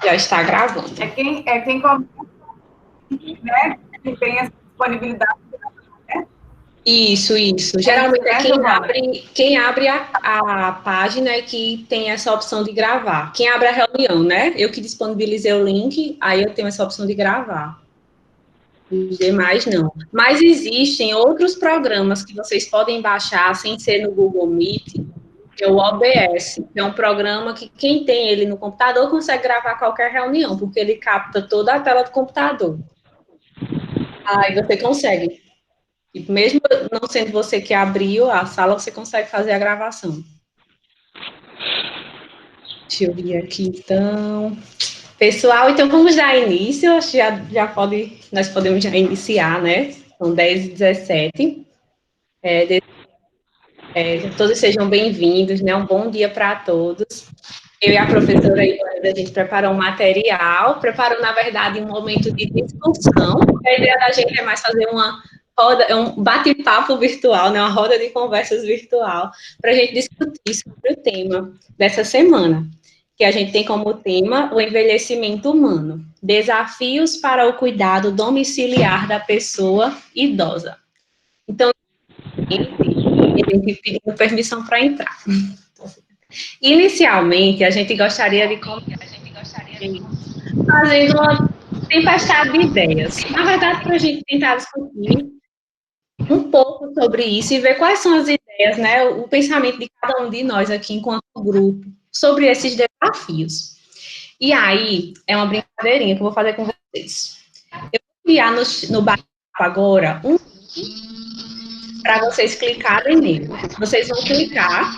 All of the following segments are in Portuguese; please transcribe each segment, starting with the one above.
Já está gravando. É quem começa, né? Que tem essa disponibilidade. Né? Isso. É isso, Geralmente é né, Giovana? quem abre a página é que tem essa opção de gravar. Quem abre a reunião, né? Eu que disponibilizei o link, aí eu tenho essa opção de gravar. Os demais não. Mas existem outros programas que vocês podem baixar sem ser no Google Meet, que é o OBS, que é um programa que quem tem ele no computador consegue gravar qualquer reunião, porque ele capta toda a tela do computador. Aí você consegue. E mesmo não sendo você que abriu a sala, você consegue fazer a gravação. Deixa eu ver aqui, então. Pessoal, então vamos dar início. Acho que nós podemos já iniciar, né? São 10h17. Todos sejam bem-vindos, né? Um bom dia para todos. Eu e a professora Ivana, a gente preparou um material, preparou, na verdade, um momento de discussão. A ideia da gente é mais fazer uma roda, um bate-papo virtual, né? Uma roda de conversas virtual, para a gente discutir sobre o tema dessa semana, que a gente tem como tema o envelhecimento humano, desafios para o cuidado domiciliar da pessoa idosa. Então, a gente pediu permissão para entrar. Inicialmente, a gente gostaria de fazendo uma tempestade de ideias. Na verdade, para a gente tentar discutir um pouco sobre isso e ver quais são as ideias, né, o pensamento de cada um de nós aqui enquanto grupo sobre esses desafios. E aí, é uma brincadeirinha que eu vou fazer com vocês. Eu vou criar no bate-papo agora um para vocês clicarem nele. Vocês vão clicar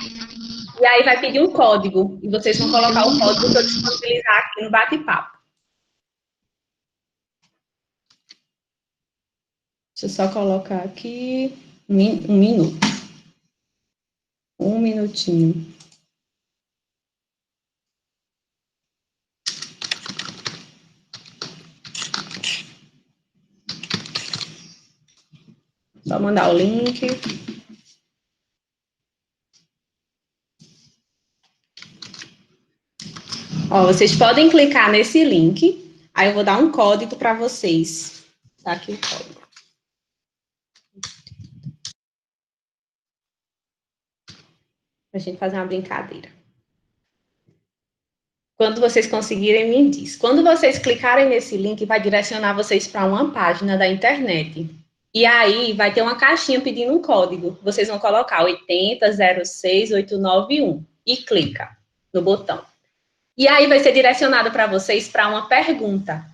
e aí vai pedir um código e vocês vão colocar o código que eu disponibilizar aqui no bate-papo. Deixa eu só colocar aqui um minuto. Um minutinho. Só mandar o link. Ó, vocês podem clicar nesse link. Aí eu vou dar um código para vocês. Tá aqui o código. Pra gente fazer uma brincadeira. Quando vocês conseguirem, me diz. Quando vocês clicarem nesse link, vai direcionar vocês para uma página da internet. E aí vai ter uma caixinha pedindo um código. Vocês vão colocar 8006891 e clica no botão. E aí vai ser direcionado para vocês para uma pergunta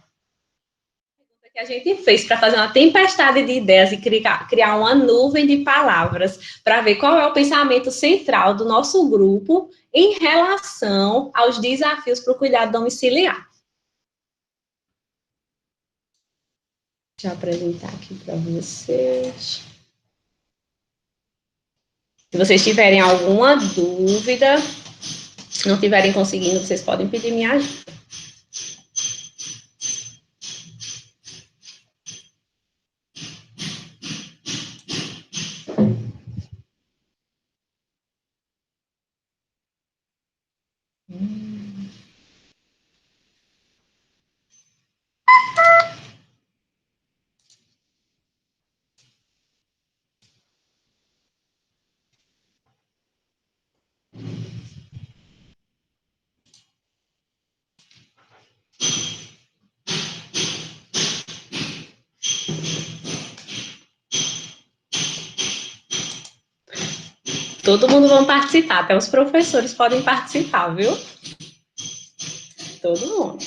que a gente fez para fazer uma tempestade de ideias e criar uma nuvem de palavras para ver qual é o pensamento central do nosso grupo em relação aos desafios para o cuidado domiciliar. Deixa eu apresentar aqui para vocês. Se vocês tiverem alguma dúvida, se não estiverem conseguindo, vocês podem pedir minha ajuda. Todo mundo vai participar, até os professores podem participar, viu? Todo mundo.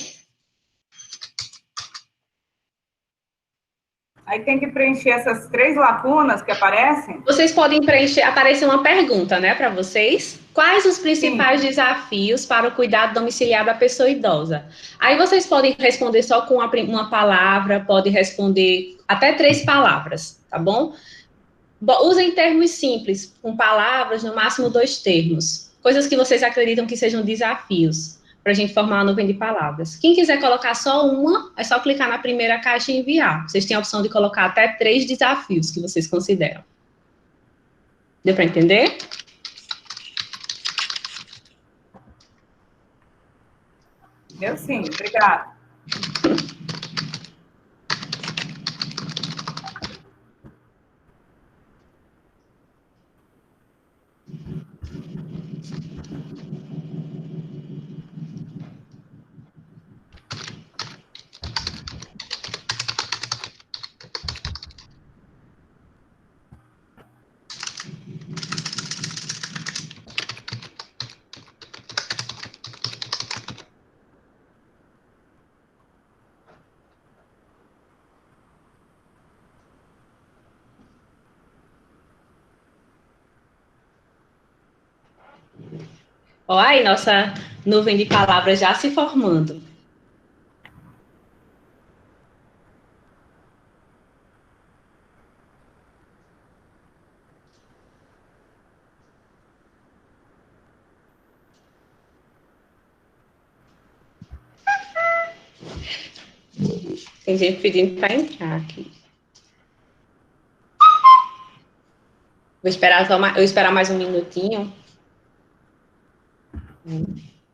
Aí tem que preencher essas 3 lacunas que aparecem. Vocês podem aparecer uma pergunta, né, para vocês. Quais os principais desafios para o cuidado domiciliar da pessoa idosa? Aí vocês podem responder só com uma palavra, pode responder até 3 palavras, tá bom? Usem termos simples, com palavras, no máximo 2 termos. Coisas que vocês acreditam que sejam desafios, para a gente formar uma nuvem de palavras. Quem quiser colocar só uma, é só clicar na primeira caixa e enviar. Vocês têm a opção de colocar até 3 desafios que vocês consideram. Deu para entender? Deu sim, obrigada. Olha aí, nossa nuvem de palavras já se formando. Tem gente pedindo para entrar aqui. Vou esperar mais um minutinho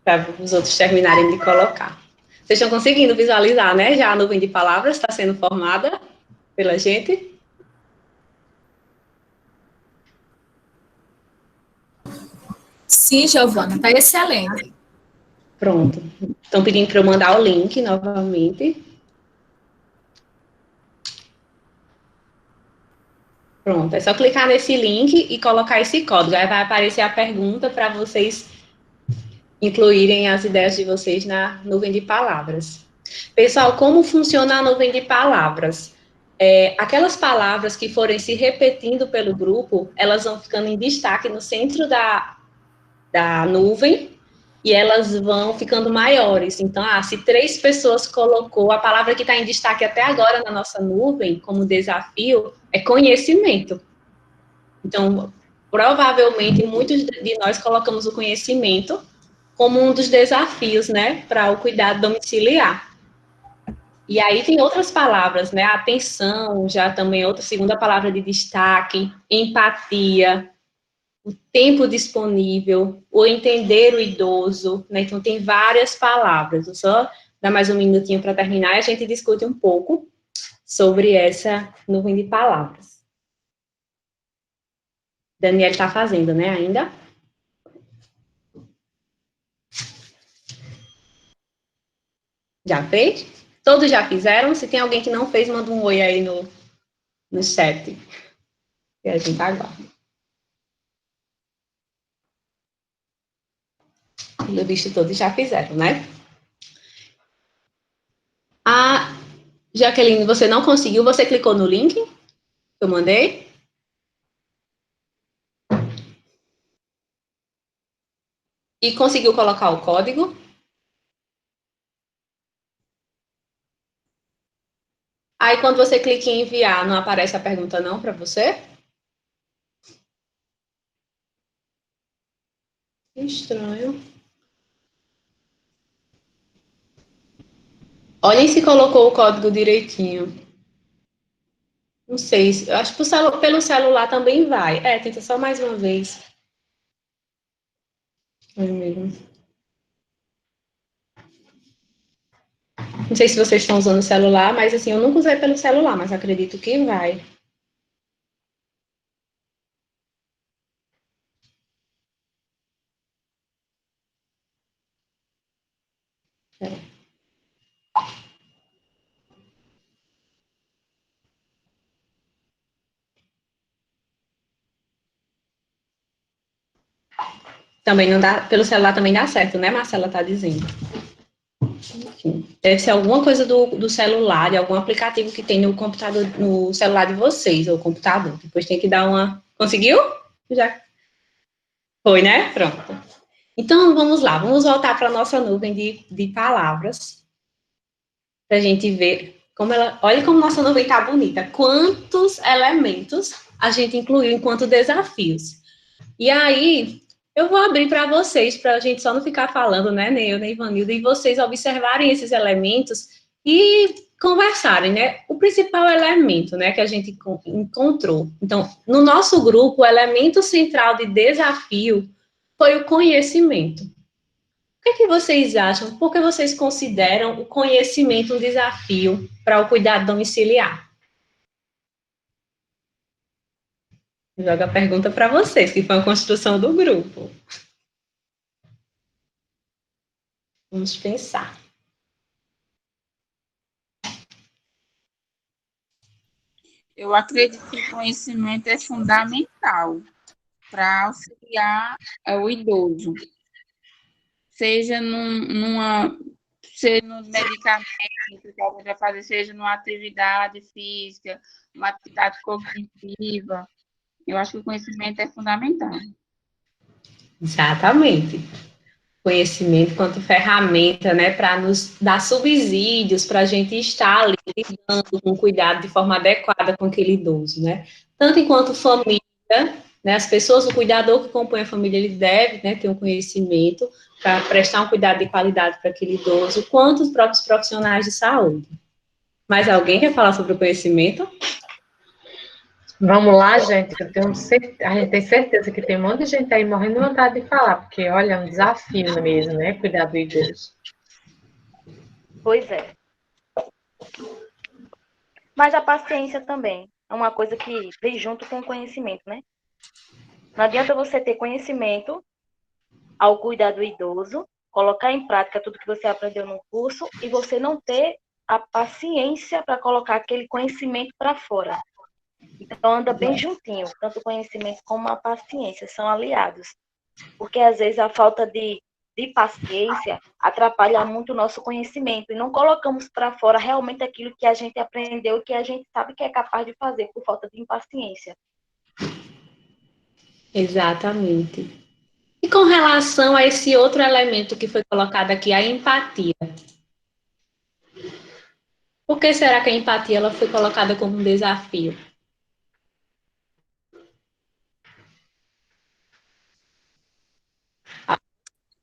para os outros terminarem de colocar. Vocês estão conseguindo visualizar, né? Já a nuvem de palavras está sendo formada pela gente. Sim, Giovana, está excelente. Pronto. Estão pedindo para eu mandar o link novamente. Pronto, é só clicar nesse link e colocar esse código. Aí vai aparecer a pergunta para vocês incluírem as ideias de vocês na nuvem de palavras. Pessoal, como funciona a nuvem de palavras? Aquelas palavras que forem se repetindo pelo grupo, elas vão ficando em destaque no centro da nuvem e elas vão ficando maiores. Então, se 3 pessoas colocou a palavra que está em destaque até agora na nossa nuvem, como desafio, é conhecimento. Então, provavelmente, muitos de nós colocamos o conhecimento como um dos desafios, né, para o cuidado domiciliar. E aí tem outras palavras, né, atenção, já também outra segunda palavra de destaque, empatia, o tempo disponível, o entender o idoso, né, então tem várias palavras. Vou só dar mais um minutinho para terminar e a gente discute um pouco sobre essa nuvem de palavras. Daniel está fazendo, né, ainda? Já fez? Todos já fizeram? Se tem alguém que não fez, manda um oi aí no chat. E a gente aguarda. Pelo visto, todos já fizeram, né? Jaqueline, você não conseguiu? Você clicou no link que eu mandei? E conseguiu colocar o código? Aí, quando você clica em enviar, não aparece a pergunta não para você? Que estranho. Olhem se colocou o código direitinho. Não sei, eu acho que pelo celular também vai. Tenta só mais uma vez. É mesmo. Não sei se vocês estão usando o celular, mas assim, eu nunca usei pelo celular, mas acredito que vai. Também não dá, pelo celular também dá certo, né, Marcela tá dizendo. Enfim, deve ser alguma coisa do celular, de algum aplicativo que tem no computador, no celular de vocês, ou computador. Depois tem que dar uma... Conseguiu? Já foi, né? Pronto. Então, vamos lá, vamos voltar para a nossa nuvem de palavras, para a gente ver como ela... Olha como nossa nuvem está bonita. Quantos elementos a gente incluiu enquanto desafios. E aí, eu vou abrir para vocês, para a gente só não ficar falando, né, nem eu, nem Ivanilda, e vocês observarem esses elementos e conversarem, né? O principal elemento, né, que a gente encontrou. Então, no nosso grupo, o elemento central de desafio foi o conhecimento. que vocês acham? Por que vocês consideram o conhecimento um desafio para o cuidado domiciliar? Jogo a pergunta para vocês, que foi a construção do grupo. Vamos pensar. Eu acredito que o conhecimento é fundamental para auxiliar o idoso, seja seja nos medicamentos que a gente vai fazer, seja numa atividade física, uma atividade cognitiva. Eu acho que o conhecimento é fundamental. Exatamente. Conhecimento quanto ferramenta, né, para nos dar subsídios, para a gente estar ali lidando com cuidado de forma adequada com aquele idoso, né? Tanto enquanto família, né, as pessoas, o cuidador que compõe a família, ele deve, né, ter um conhecimento para prestar um cuidado de qualidade para aquele idoso, quanto os próprios profissionais de saúde. Mais alguém quer falar sobre o conhecimento? Vamos lá, gente. A gente tem certeza que tem um monte de gente aí morrendo de vontade de falar, porque, olha, é um desafio mesmo, né? Cuidar do idoso. Pois é. Mas a paciência também é uma coisa que vem junto com o conhecimento, né? Não adianta você ter conhecimento ao cuidar do idoso, colocar em prática tudo que você aprendeu no curso e você não ter a paciência para colocar aquele conhecimento para fora. Então, anda bem juntinho, tanto o conhecimento como a paciência, são aliados. Porque, às vezes, a falta de paciência atrapalha muito o nosso conhecimento e não colocamos para fora realmente aquilo que a gente aprendeu e que a gente sabe que é capaz de fazer por falta de impaciência. Exatamente. E com relação a esse outro elemento que foi colocado aqui, a empatia. Por que será que a empatia ela foi colocada como um desafio?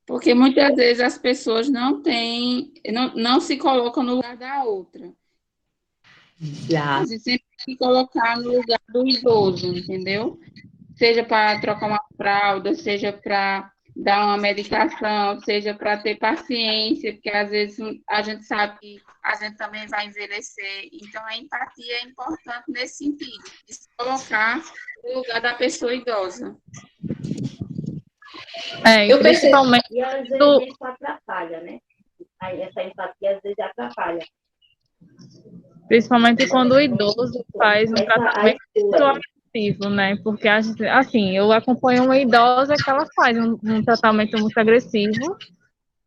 Porque muitas vezes as pessoas não se colocam no lugar da outra. Exato. Você sempre tem que colocar no lugar do idoso, entendeu? Seja para trocar uma fralda, seja para dar uma medicação, seja para ter paciência, porque às vezes a gente sabe que a gente também vai envelhecer. Então, a empatia é importante nesse sentido, de se colocar no lugar da pessoa idosa. Eu principalmente. E às vezes isso atrapalha, né? Aí essa empatia às vezes atrapalha. Principalmente quando o idoso faz um tratamento muito agressivo, né? Porque, assim, eu acompanho uma idosa que ela faz um tratamento muito agressivo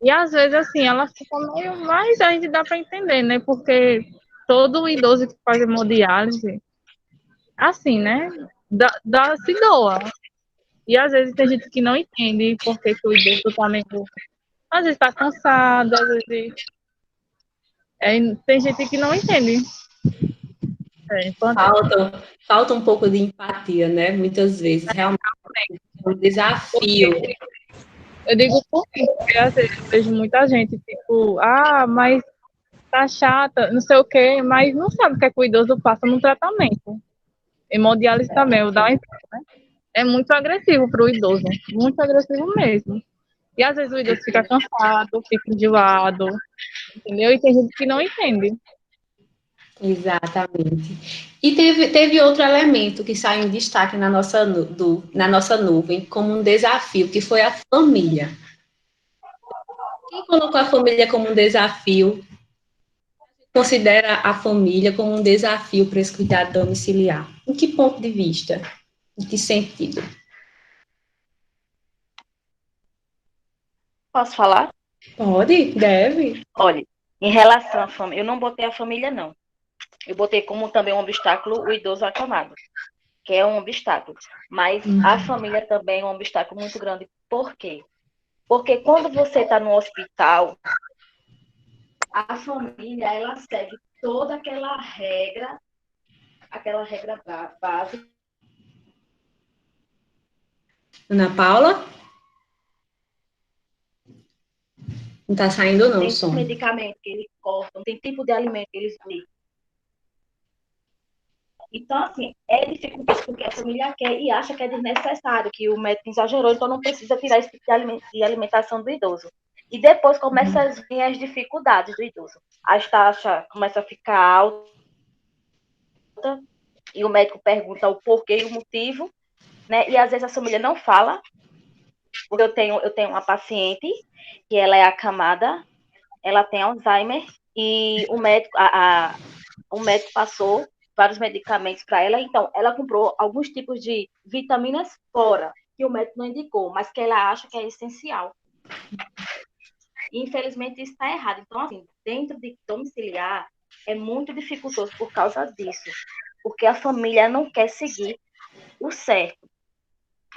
e, às vezes, assim, ela fica meio... Mas a gente dá para entender, né? Porque todo idoso que faz hemodiálise, assim, né? Se doa. E, às vezes, tem gente que não entende porque que o idoso tá meio... Às vezes está cansado, às vezes... tem gente que não entende. Falta um pouco de empatia, né? Muitas vezes, realmente é um desafio. Eu digo porque às vezes eu vejo muita gente, tipo, mas tá chata, não sei o quê, mas não sabe o que é que o idoso passa no tratamento. Hemodiálise também, eu dar um exemplo, né? É muito agressivo para o idoso, muito agressivo mesmo. E às vezes o idoso fica cansado, fica enjoado, entendeu? E tem gente que não entende. Exatamente. E teve outro elemento que saiu em destaque na nossa nuvem como um desafio, que foi a família. Quem colocou a família como um desafio? Considera a família como um desafio para esse cuidado domiciliar? Em que ponto de vista? Em que sentido? Posso falar? Pode, deve. Olha, em relação à família, eu não botei a família, não. Eu botei como também um obstáculo o idoso acamado, que é um obstáculo. Mas a família também é um obstáculo muito grande. Por quê? Porque quando você está no hospital, a família, ela segue toda aquela regra básica. Ana Paula? Não está saindo, não, o Tem som. medicamento que eles cortam, tem tipo de alimento que eles dão. Então, assim, é dificultoso porque a família quer e acha que é desnecessário, que o médico exagerou, então não precisa tirar esse tipo de alimentação do idoso. E depois começam a vir as dificuldades do idoso. As taxas começam a ficar altas, e o médico pergunta o porquê e o motivo, né? E às vezes a família não fala, porque eu tenho uma paciente que ela é acamada, ela tem Alzheimer, e o médico passou vários medicamentos para ela, então ela comprou alguns tipos de vitaminas fora, que o médico não indicou, mas que ela acha que é essencial. E, infelizmente, isso está errado. Então, assim, dentro de domiciliar, é muito dificultoso por causa disso, porque a família não quer seguir o certo,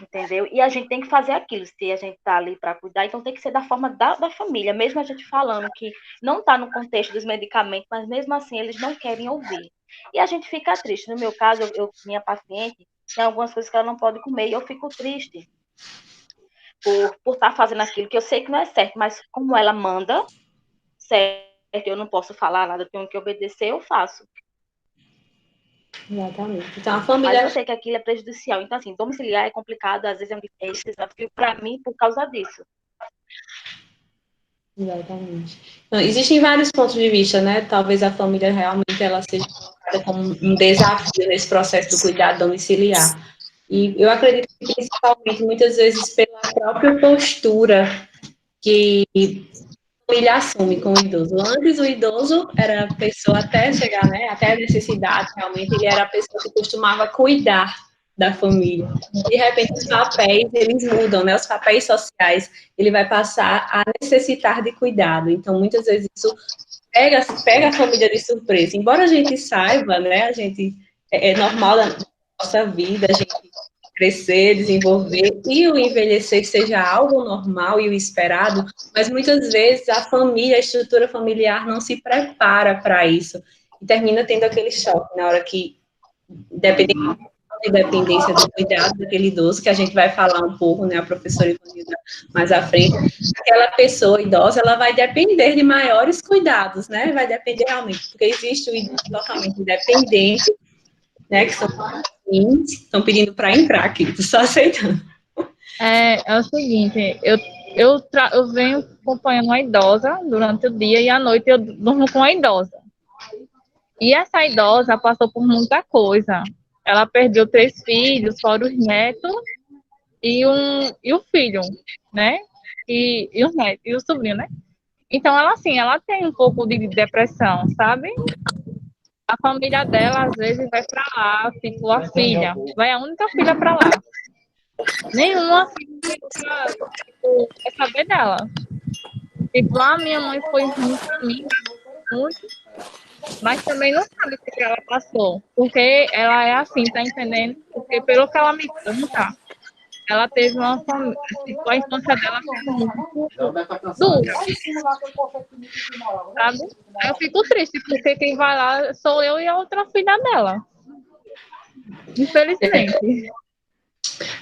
entendeu? E a gente tem que fazer aquilo, se a gente está ali para cuidar, então tem que ser da forma da família, mesmo a gente falando que não está no contexto dos medicamentos, mas mesmo assim eles não querem ouvir. E a gente fica triste. No meu caso, minha paciente, tem algumas coisas que ela não pode comer e eu fico triste por estar fazendo aquilo que eu sei que não é certo, mas como ela manda, certo, eu não posso falar nada, eu tenho que obedecer, eu faço. Exatamente. Então, a Mas família... eu sei que aquilo é prejudicial. Então, assim, domiciliar é complicado, às vezes é um desafio para mim por causa disso. Exatamente. Então, existem vários pontos de vista, né? Talvez a família realmente ela seja colocada como um desafio nesse processo do cuidado domiciliar. E eu acredito que, principalmente, muitas vezes, pela própria postura que a família assume com o idoso. Antes, o idoso era a pessoa, até chegar, né, até a necessidade, realmente, ele era a pessoa que costumava cuidar da família. De repente, os papéis, eles mudam, né, os papéis sociais, ele vai passar a necessitar de cuidado. Então, muitas vezes, isso pega a família de surpresa. Embora a gente saiba, né, a gente, é normal da nossa vida, a gente crescer, desenvolver e o envelhecer seja algo normal e o esperado, mas muitas vezes a família, a estrutura familiar não se prepara para isso e termina tendo aquele choque na hora que, dependendo de dependência do cuidado daquele idoso, que a gente vai falar um pouco, né, a professora Ivanilda mais à frente, aquela pessoa idosa, ela vai depender de maiores cuidados, né, vai depender realmente, porque existe o idoso totalmente independente, né, que são estão pedindo para entrar aqui, tô só aceitando. É o seguinte, eu venho acompanhando uma idosa durante o dia e à noite eu durmo com a idosa. E essa idosa passou por muita coisa. Ela perdeu 3 filhos, fora os netos e o filho, né? E os netos, e o sobrinho, né? Então, ela, assim, ela tem um pouco de depressão, sabe? A família dela, às vezes, vai pra lá, tipo, a filha. Vai a única filha pra lá. Nenhuma filha, tipo, quer saber dela. Tipo, a minha mãe foi muito pra mim, muito, mas também não sabe o que ela passou. Porque ela é assim, tá entendendo? Porque pelo que ela me conta, ela teve uma família, tipo, a infância dela foi muito dura, sabe? Aí eu fico triste, porque quem vai lá sou eu e a outra filha dela. Infelizmente.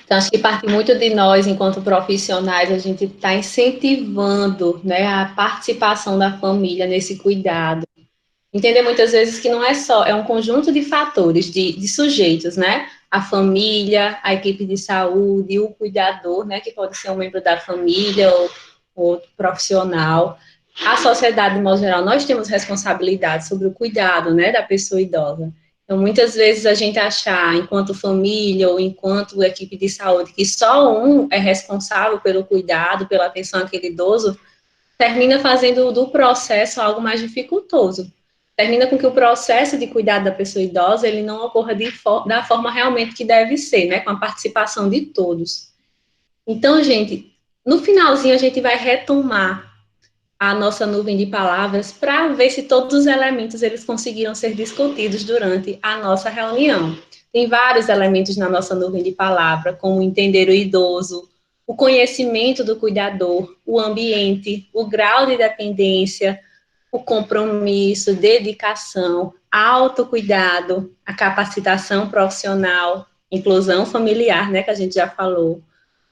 Então, acho que parte muito de nós, enquanto profissionais, a gente está incentivando, né, a participação da família nesse cuidado. Entender muitas vezes que não é só, é um conjunto de fatores, de sujeitos, né? A família, a equipe de saúde, o cuidador, né, que pode ser um membro da família ou outro profissional. A sociedade, de modo geral, nós temos responsabilidade sobre o cuidado, né, da pessoa idosa. Então, muitas vezes a gente achar, enquanto família ou enquanto equipe de saúde, que só um é responsável pelo cuidado, pela atenção àquele idoso, termina fazendo do processo algo mais dificultoso. Termina com que o processo de cuidado da pessoa idosa, ele não ocorra da forma realmente que deve ser, né, com a participação de todos. Então, gente, no finalzinho a gente vai retomar a nossa nuvem de palavras para ver se todos os elementos eles conseguiram ser discutidos durante a nossa reunião. Tem vários elementos na nossa nuvem de palavra, como entender o idoso, o conhecimento do cuidador, o ambiente, o grau de dependência, o compromisso, dedicação, autocuidado, a capacitação profissional, inclusão familiar, né, que a gente já falou,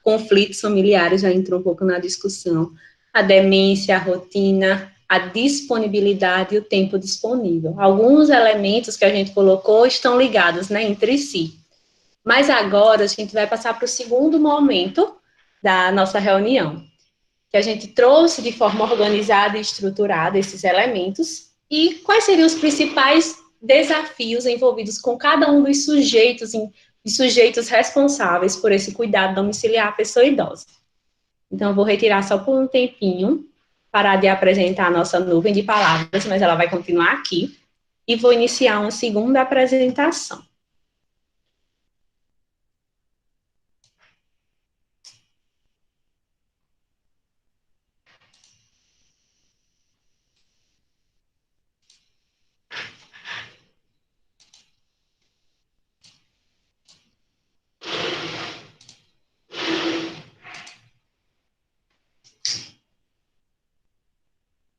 conflitos familiares, já entrou um pouco na discussão, a demência, a rotina, a disponibilidade e o tempo disponível. Alguns elementos que a gente colocou estão ligados, né, entre si. Mas agora a gente vai passar para o segundo momento da nossa reunião, que a gente trouxe de forma organizada e estruturada esses elementos, e quais seriam os principais desafios envolvidos com cada um dos sujeitos e sujeitos responsáveis por esse cuidado domiciliar à pessoa idosa. Então, eu vou retirar só por um tempinho, parar de apresentar a nossa nuvem de palavras, mas ela vai continuar aqui, e vou iniciar uma segunda apresentação.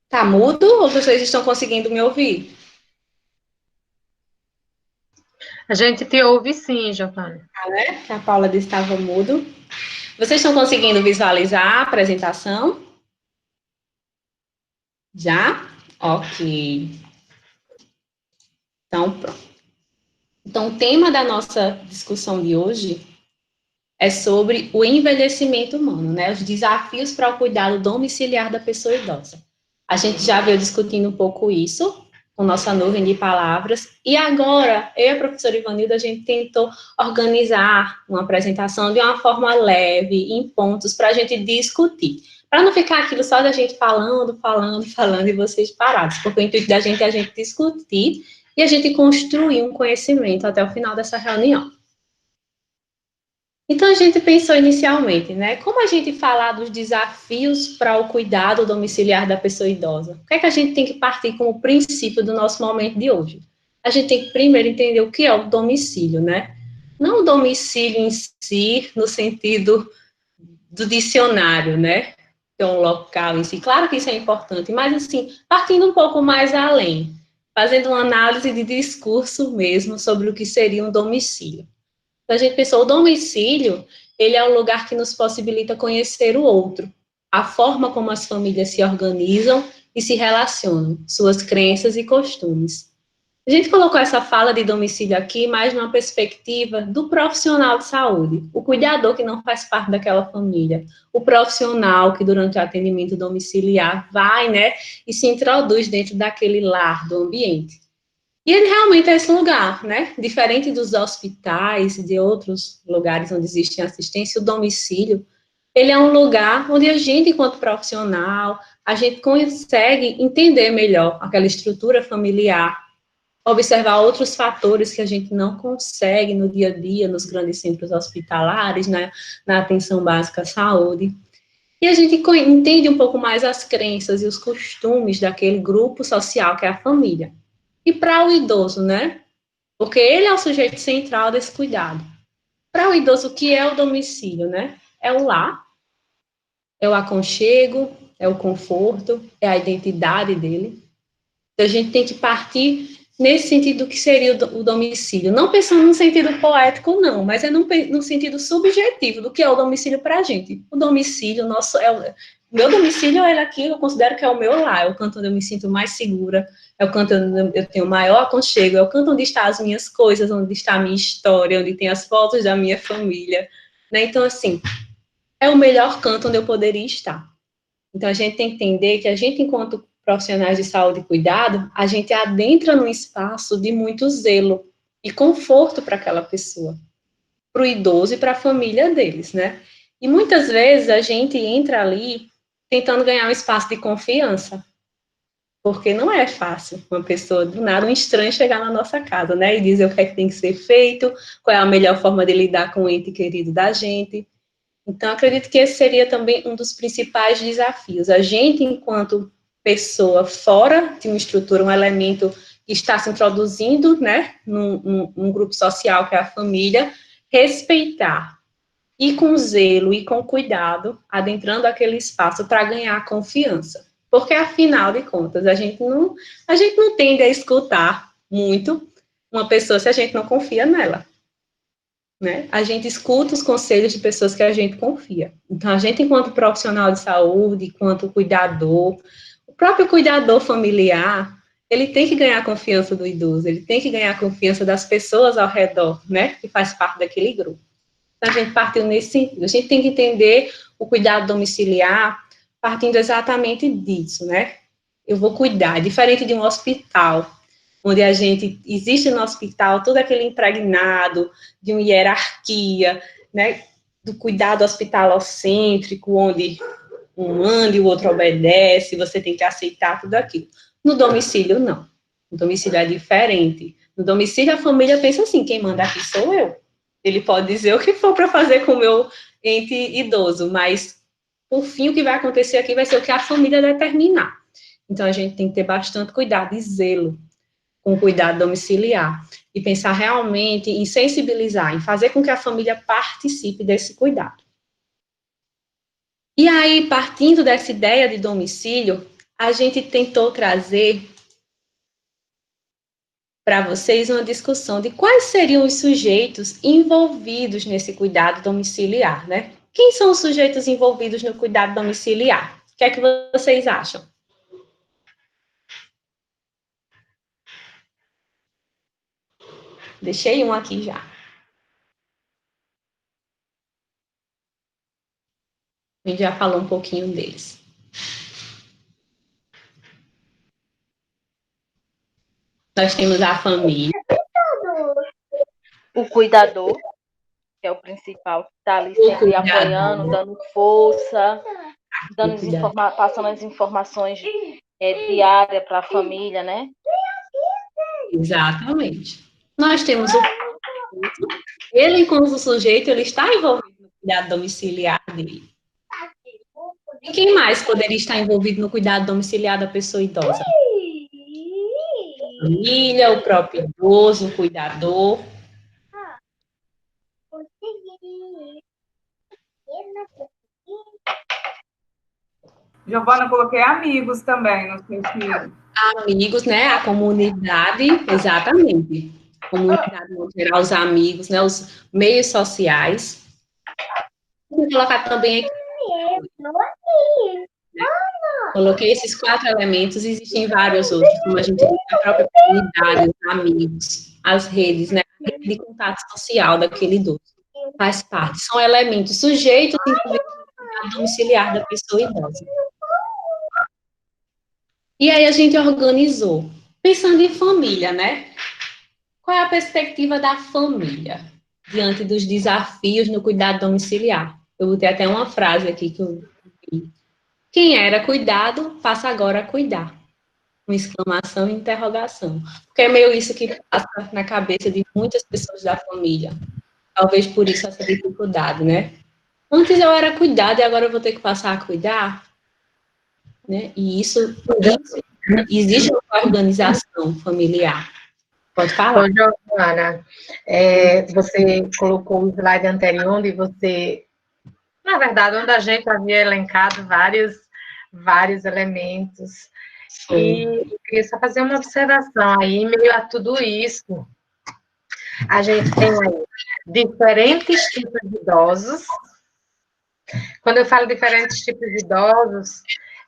Tá mudo ou vocês estão conseguindo me ouvir? A gente te ouve sim, Giovana. Né? A Paula disse que estava mudo. Vocês estão conseguindo visualizar a apresentação? Já? Ok. Então, pronto. Então, o tema da nossa discussão de hoje é sobre o envelhecimento humano, né? Os desafios para o cuidado domiciliar da pessoa idosa. A gente já veio discutindo um pouco isso, com nossa nuvem de palavras, e agora, eu e a professora Ivanilda, a gente tentou organizar uma apresentação de uma forma leve, em pontos, para a gente discutir. Para não ficar aquilo só da gente falando, e vocês parados, porque o intuito da gente é a gente discutir e a gente construir um conhecimento até o final dessa reunião. Então, a gente pensou inicialmente, né, como a gente falar dos desafios para o cuidado domiciliar da pessoa idosa? O que é que a gente tem que partir como princípio do nosso momento de hoje? A gente tem que primeiro entender o que é o domicílio, né? Não o domicílio em si, no sentido do dicionário, né? Que é um local em si. Claro que isso é importante, mas, assim, partindo um pouco mais além, fazendo uma análise de discurso mesmo sobre o que seria um domicílio. A gente pensou, o domicílio, ele é um lugar que nos possibilita conhecer o outro, a forma como as famílias se organizam e se relacionam, suas crenças e costumes. A gente colocou essa fala de domicílio aqui mais numa perspectiva do profissional de saúde, o cuidador que não faz parte daquela família, o profissional que durante o atendimento domiciliar vai, né, e se introduz dentro daquele lar, do ambiente. E ele realmente é esse lugar, né? Diferente dos hospitais e de outros lugares onde existe assistência, o domicílio, ele é um lugar onde a gente, enquanto profissional, a gente consegue entender melhor aquela estrutura familiar, observar outros fatores que a gente não consegue no dia a dia, nos grandes centros hospitalares, né? Na atenção básica à saúde. E a gente entende um pouco mais as crenças e os costumes daquele grupo social que é a família. E para o idoso, né? Porque ele é o sujeito central desse cuidado. Para o idoso, o que é o domicílio, né? É o lar, é o aconchego, é o conforto, é a identidade dele. Então, a gente tem que partir nesse sentido do que seria o domicílio. Não pensando no sentido poético, não, mas é no sentido subjetivo do que é o domicílio para a gente. O domicílio, meu domicílio, ele aqui, eu considero que é o meu lar, é o canto onde eu me sinto mais segura, é o canto onde eu tenho maior aconchego, é o canto onde estão as minhas coisas, onde está a minha história, onde tem as fotos da minha família, né? Então, assim, é o melhor canto onde eu poderia estar. Então, a gente tem que entender que a gente, enquanto profissionais de saúde e cuidado, a gente adentra num espaço de muito zelo e conforto para aquela pessoa, para o idoso e para a família deles, né? E muitas vezes a gente entra ali tentando ganhar um espaço de confiança, porque não é fácil uma pessoa, do nada, um estranho chegar na nossa casa, né, e dizer o que é que tem que ser feito, qual é a melhor forma de lidar com o ente querido da gente. Então, acredito que esse seria também um dos principais desafios. A gente, enquanto pessoa fora de uma estrutura, um elemento que está se introduzindo, né, num grupo social que é a família, respeitar, e com zelo e com cuidado, adentrando aquele espaço para ganhar confiança. Porque, afinal de contas, a gente não tende a escutar muito uma pessoa se a gente não confia nela. Né? A gente escuta os conselhos de pessoas que a gente confia. Então, a gente, enquanto profissional de saúde, enquanto cuidador, o próprio cuidador familiar, ele tem que ganhar a confiança do idoso, ele tem que ganhar a confiança das pessoas ao redor, né, que faz parte daquele grupo. Então, a gente partiu nesse sentido. A gente tem que entender o cuidado domiciliar partindo exatamente disso, né? Eu vou cuidar, diferente de um hospital, onde existe no hospital todo aquele impregnado de uma hierarquia, né? Do cuidado hospitalocêntrico, onde um manda e o outro obedece, você tem que aceitar tudo aquilo. No domicílio, não. No domicílio é diferente. No domicílio, a família pensa assim, quem manda aqui sou eu. Ele pode dizer o que for para fazer com o meu ente idoso, mas, por fim, o que vai acontecer aqui vai ser o que a família determinar. Então, a gente tem que ter bastante cuidado e zelo com o cuidado domiciliar e pensar realmente em sensibilizar, em fazer com que a família participe desse cuidado. E aí, partindo dessa ideia de domicílio, a gente tentou trazer para vocês uma discussão de quais seriam os sujeitos envolvidos nesse cuidado domiciliar, né? Quem são os sujeitos envolvidos no cuidado domiciliar? O que é que vocês acham? Deixei um aqui já. A gente já falou um pouquinho deles. Nós temos a família. O cuidador, que é o principal, que está ali sempre apoiando, dando força, passando as informações diárias para a família, né? Exatamente. Nós temos o ele, como sujeito, ele está envolvido no cuidado domiciliar dele. E quem mais poderia estar envolvido no cuidado domiciliar da pessoa idosa? A família, o próprio idoso, o cuidador. Giovana, eu coloquei amigos também, não sei se... Amigos, né? A comunidade, exatamente. A comunidade, no geral, os amigos, né? Os meios sociais. Vou colocar também aqui. Coloquei esses 4 elementos, existem vários outros, como a gente tem a própria comunidade, os amigos, as redes, né? A rede de contato social daquele idoso. Faz parte, são elementos sujeitos envolvidos no cuidado domiciliar da pessoa idosa. E aí a gente organizou, pensando em família, né? Qual é a perspectiva da família diante dos desafios no cuidado domiciliar? Eu botei até uma frase aqui que eu vi. Quem era cuidado, passa agora a cuidar. Com exclamação e interrogação. Porque é meio isso que passa na cabeça de muitas pessoas da família. Talvez por isso essa dificuldade, né? Antes eu era cuidado e agora eu vou ter que passar a cuidar, né? E isso existe uma organização familiar. Pode falar. Ô, Giovana, você colocou o slide anterior onde você, na verdade, onde a gente havia elencado vários elementos. E eu queria só fazer uma observação aí, em meio a tudo isso, a gente tem aí diferentes tipos de idosos. Quando eu falo diferentes tipos de idosos,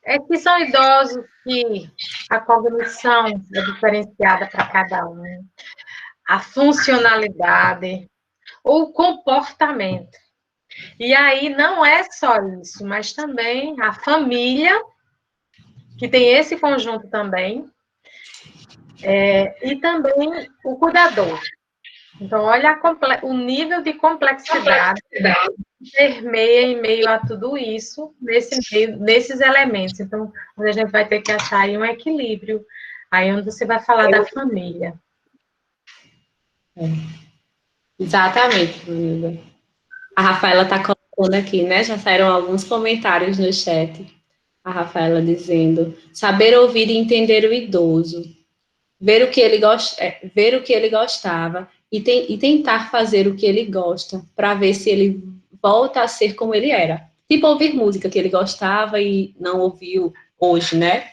é que são idosos que a cognição é diferenciada para cada um, a funcionalidade, o comportamento. E aí não é só isso, mas também a família, que tem esse conjunto também, e também o cuidador. Então, olha o nível de complexidade que permeia em meio a tudo isso, nesses elementos. Então, a gente vai ter que achar aí um equilíbrio, aí onde você vai falar da família. Exatamente, amiga. A Rafaela está colocando aqui, né? Já saíram alguns comentários no chat. A Rafaela dizendo: saber ouvir e entender o idoso, ver o que ele gostava e tentar fazer o que ele gosta para ver se ele volta a ser como ele era. Tipo ouvir música que ele gostava e não ouviu hoje, né?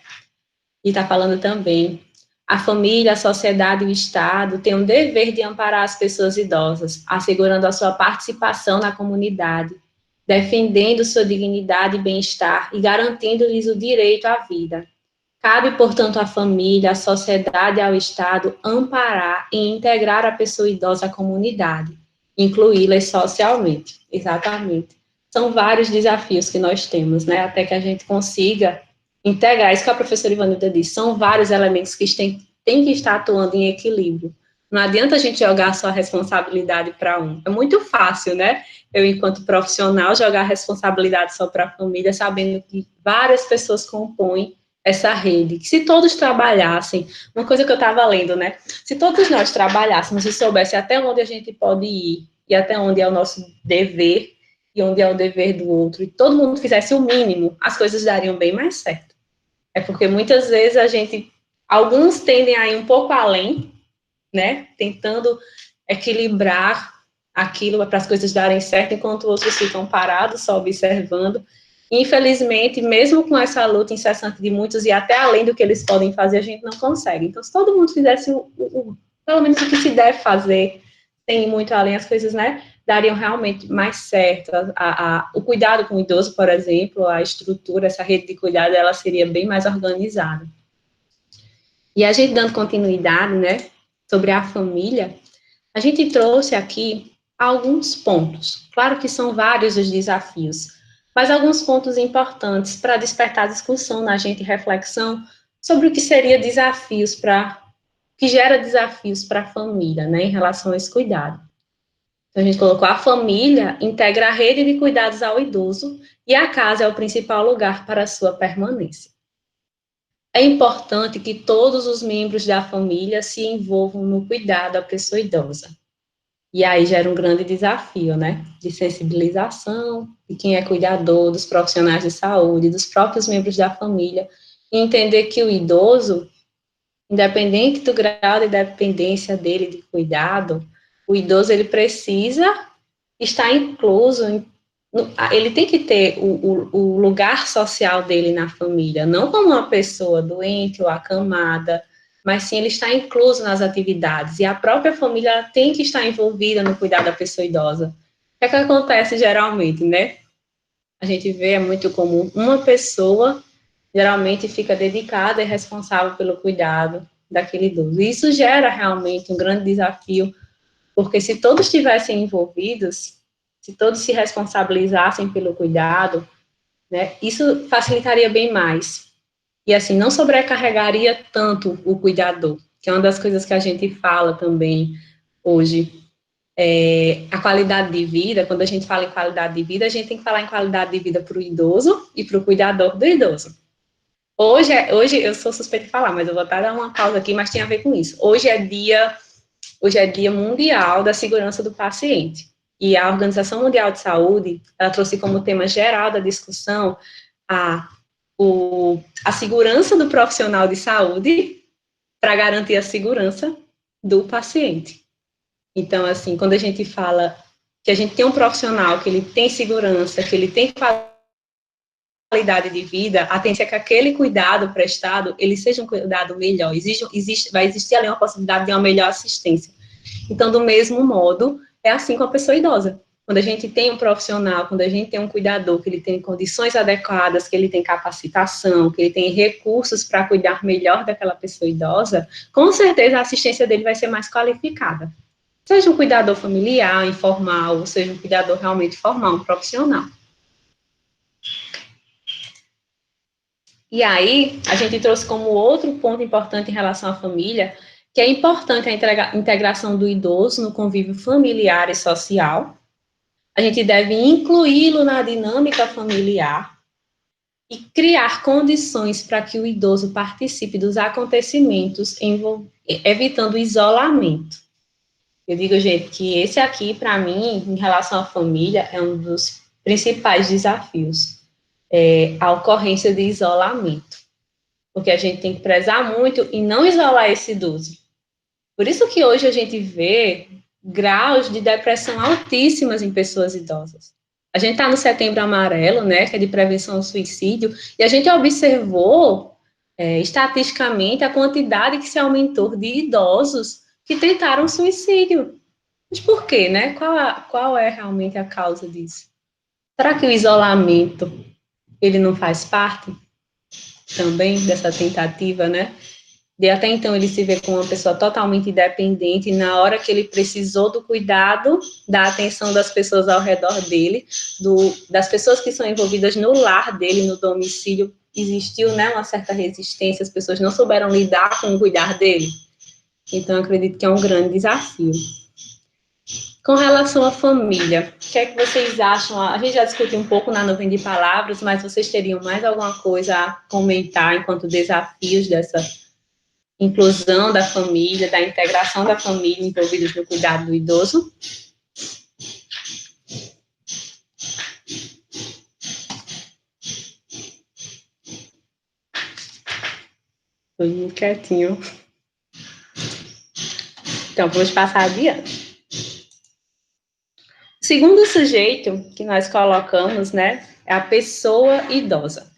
E está falando também: a família, a sociedade e o Estado têm um dever de amparar as pessoas idosas, assegurando a sua participação na comunidade, defendendo sua dignidade e bem-estar e garantindo-lhes o direito à vida. Cabe, portanto, à família, à sociedade e ao Estado amparar e integrar a pessoa idosa à comunidade, incluí-las socialmente. Exatamente. são vários desafios que nós temos, né, até que a gente consiga integrar, isso que a professora Ivanilda disse, são vários elementos que têm que estar atuando em equilíbrio. Não adianta a gente jogar só a responsabilidade para um. É muito fácil, né? Eu, enquanto profissional, jogar a responsabilidade só para a família, sabendo que várias pessoas compõem essa rede. Que se todos trabalhassem, uma coisa que eu estava lendo, né? Se todos nós trabalhássemos e soubéssemos até onde a gente pode ir e até onde é o nosso dever e onde é o dever do outro, e todo mundo fizesse o mínimo, as coisas dariam bem mais certo. É porque muitas vezes alguns tendem a ir um pouco além, né, tentando equilibrar aquilo para as coisas darem certo, enquanto outros ficam parados, só observando. Infelizmente, mesmo com essa luta incessante de muitos, e até além do que eles podem fazer, a gente não consegue. Então, se todo mundo fizesse pelo menos o que se deve fazer, sem ir muito além, as coisas, né, dariam realmente mais certo. O cuidado com o idoso, por exemplo, a estrutura, essa rede de cuidado, ela seria bem mais organizada. E a gente dando continuidade, né, sobre a família, a gente trouxe aqui alguns pontos. Claro que são vários os desafios, mas alguns pontos importantes para despertar discussão na gente, reflexão sobre o que seria que gera desafios para a família, né, em relação a esse cuidado. Então, a gente colocou a família integra a rede de cuidados ao idoso e a casa é o principal lugar para a sua permanência. É importante que todos os membros da família se envolvam no cuidado à pessoa idosa. E aí gera um grande desafio, né? De sensibilização de quem é cuidador, dos profissionais de saúde, dos próprios membros da família, e entender que o idoso, independente do grau de dependência dele de cuidado, o idoso, ele precisa estar incluso, ele tem que ter o lugar social dele na família, não como uma pessoa doente ou acamada, mas sim ele está incluso nas atividades, e a própria família tem que estar envolvida no cuidado da pessoa idosa. O que acontece geralmente, né? A gente vê, é muito comum, uma pessoa geralmente fica dedicada e responsável pelo cuidado daquele idoso. E isso gera realmente um grande desafio, porque se todos estivessem envolvidos, se todos se responsabilizassem pelo cuidado, né, isso facilitaria bem mais. E assim, não sobrecarregaria tanto o cuidador, que é uma das coisas que a gente fala também hoje. A qualidade de vida, quando a gente fala em qualidade de vida, a gente tem que falar em qualidade de vida para o idoso e para o cuidador do idoso. Hoje eu sou suspeita de falar, mas eu vou até dar uma pausa aqui, mas tem a ver com isso. Hoje é dia mundial da segurança do paciente. E a Organização Mundial de Saúde, ela trouxe como tema geral da discussão a segurança do profissional de saúde para garantir a segurança do paciente. Então, assim, quando a gente fala que a gente tem um profissional que ele tem segurança, que ele tem qualidade de vida, a tendência é que aquele cuidado prestado, ele seja um cuidado melhor. Vai existir ali uma possibilidade de uma melhor assistência. Então, do mesmo modo, é assim com a pessoa idosa. Quando a gente tem um profissional, quando a gente tem um cuidador, que ele tem condições adequadas, que ele tem capacitação, que ele tem recursos para cuidar melhor daquela pessoa idosa, com certeza a assistência dele vai ser mais qualificada. Seja um cuidador familiar, informal, ou seja um cuidador realmente formal, um profissional. E aí, a gente trouxe como outro ponto importante em relação à família, que é importante a integração do idoso no convívio familiar e social. A gente deve incluí-lo na dinâmica familiar e criar condições para que o idoso participe dos acontecimentos, evitando o isolamento. Eu digo, gente, que esse aqui, para mim, em relação à família, é um dos principais desafios, a ocorrência de isolamento. Porque a gente tem que prezar muito em não isolar esse idoso. Por isso que hoje a gente vê graus de depressão altíssimas em pessoas idosas. A gente está no Setembro Amarelo, né, que é de prevenção ao suicídio, e a gente observou, estatisticamente, a quantidade que se aumentou de idosos que tentaram suicídio. Mas por quê, né? Qual é realmente a causa disso? Será que o isolamento, ele não faz parte também dessa tentativa, né, de até então ele se vê como uma pessoa totalmente independente, e na hora que ele precisou do cuidado, da atenção das pessoas ao redor dele, das pessoas que são envolvidas no lar dele, no domicílio, existiu, né, uma certa resistência, as pessoas não souberam lidar com o cuidar dele. Então, eu acredito que é um grande desafio. Com relação à família, o que é que vocês acham? A gente já discutiu um pouco na nuvem de palavras, mas vocês teriam mais alguma coisa a comentar enquanto desafios dessa inclusão da família, da integração da família envolvidos no cuidado do idoso? Estou muito quietinho. Então, vamos passar adiante. O segundo sujeito que nós colocamos, né, é a pessoa idosa.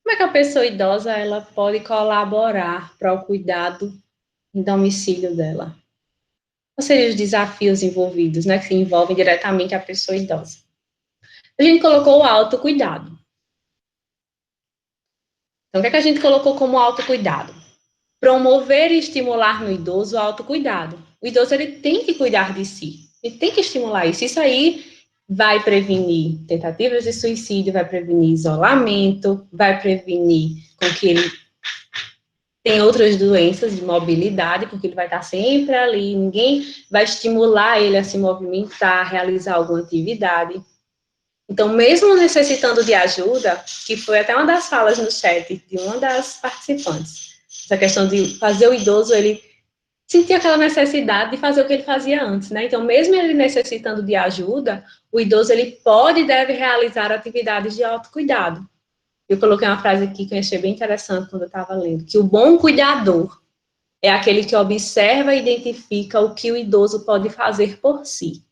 Como é que a pessoa idosa ela pode colaborar para o cuidado em domicílio dela? Quais seriam os desafios envolvidos, né, que envolvem diretamente a pessoa idosa? A gente colocou o autocuidado. Então, o que é que a gente colocou como autocuidado? Promover e estimular no idoso o autocuidado. O idoso ele tem que cuidar de si, ele tem que estimular isso. Isso aí vai prevenir tentativas de suicídio, vai prevenir isolamento, vai prevenir com que ele tenha outras doenças de mobilidade, porque ele vai estar sempre ali, ninguém vai estimular ele a se movimentar, a realizar alguma atividade. Então, mesmo necessitando de ajuda, que foi até uma das falas no chat de uma das participantes, essa questão de fazer o idoso, ele sentir aquela necessidade de fazer o que ele fazia antes, né? Então, mesmo ele necessitando de ajuda, o idoso, ele pode e deve realizar atividades de autocuidado. Eu coloquei uma frase aqui que eu achei bem interessante quando eu estava lendo, que o bom cuidador é aquele que observa e identifica o que o idoso pode fazer por si,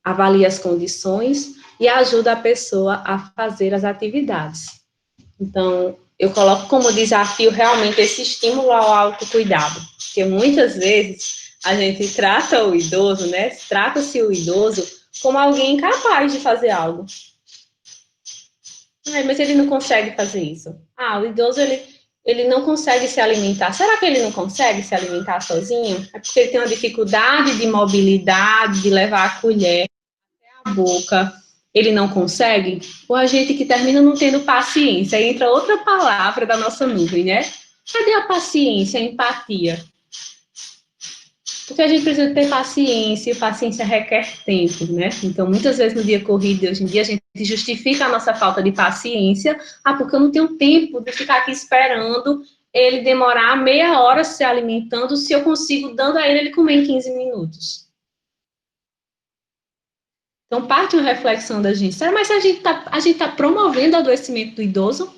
avalia as condições e ajuda a pessoa a fazer as atividades. Então, eu coloco como desafio realmente esse estímulo ao autocuidado, porque muitas vezes a gente trata o idoso, né? Trata-se o idoso como alguém incapaz de fazer algo. Mas ele não consegue fazer isso. O idoso, ele não consegue se alimentar. Será que ele não consegue se alimentar sozinho? É porque ele tem uma dificuldade de mobilidade, de levar a colher até a boca. Ele não consegue? Ou a gente que termina não tendo paciência? Aí entra outra palavra da nossa nuvem, né? Cadê a paciência, a empatia? Porque a gente precisa ter paciência, e paciência requer tempo, né? Então, muitas vezes no dia corrido, hoje em dia, a gente justifica a nossa falta de paciência, porque eu não tenho tempo de ficar aqui esperando ele demorar meia hora se alimentando, se eu consigo, dando a ele comer em 15 minutos. Então, parte uma reflexão da gente. Mas a gente tá promovendo o adoecimento do idoso?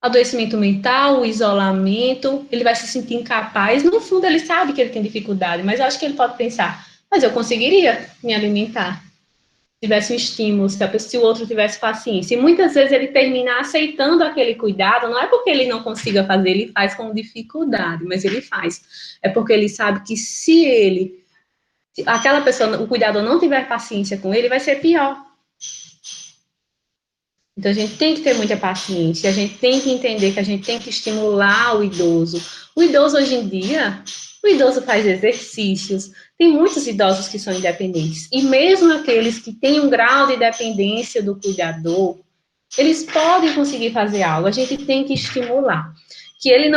Adoecimento mental, o isolamento, ele vai se sentir incapaz. No fundo, ele sabe que ele tem dificuldade, mas eu acho que ele pode pensar, mas eu conseguiria me alimentar se tivesse um estímulo, se o outro tivesse paciência. E muitas vezes ele termina aceitando aquele cuidado, não é porque ele não consiga fazer, ele faz com dificuldade, mas ele faz. É porque ele sabe que se aquela pessoa, o cuidador não tiver paciência com ele, vai ser pior. Então, a gente tem que ter muita paciência, a gente tem que entender que a gente tem que estimular o idoso. O idoso, hoje em dia, o idoso faz exercícios, tem muitos idosos que são independentes, e mesmo aqueles que têm um grau de dependência do cuidador, eles podem conseguir fazer algo, a gente tem que estimular. Que ele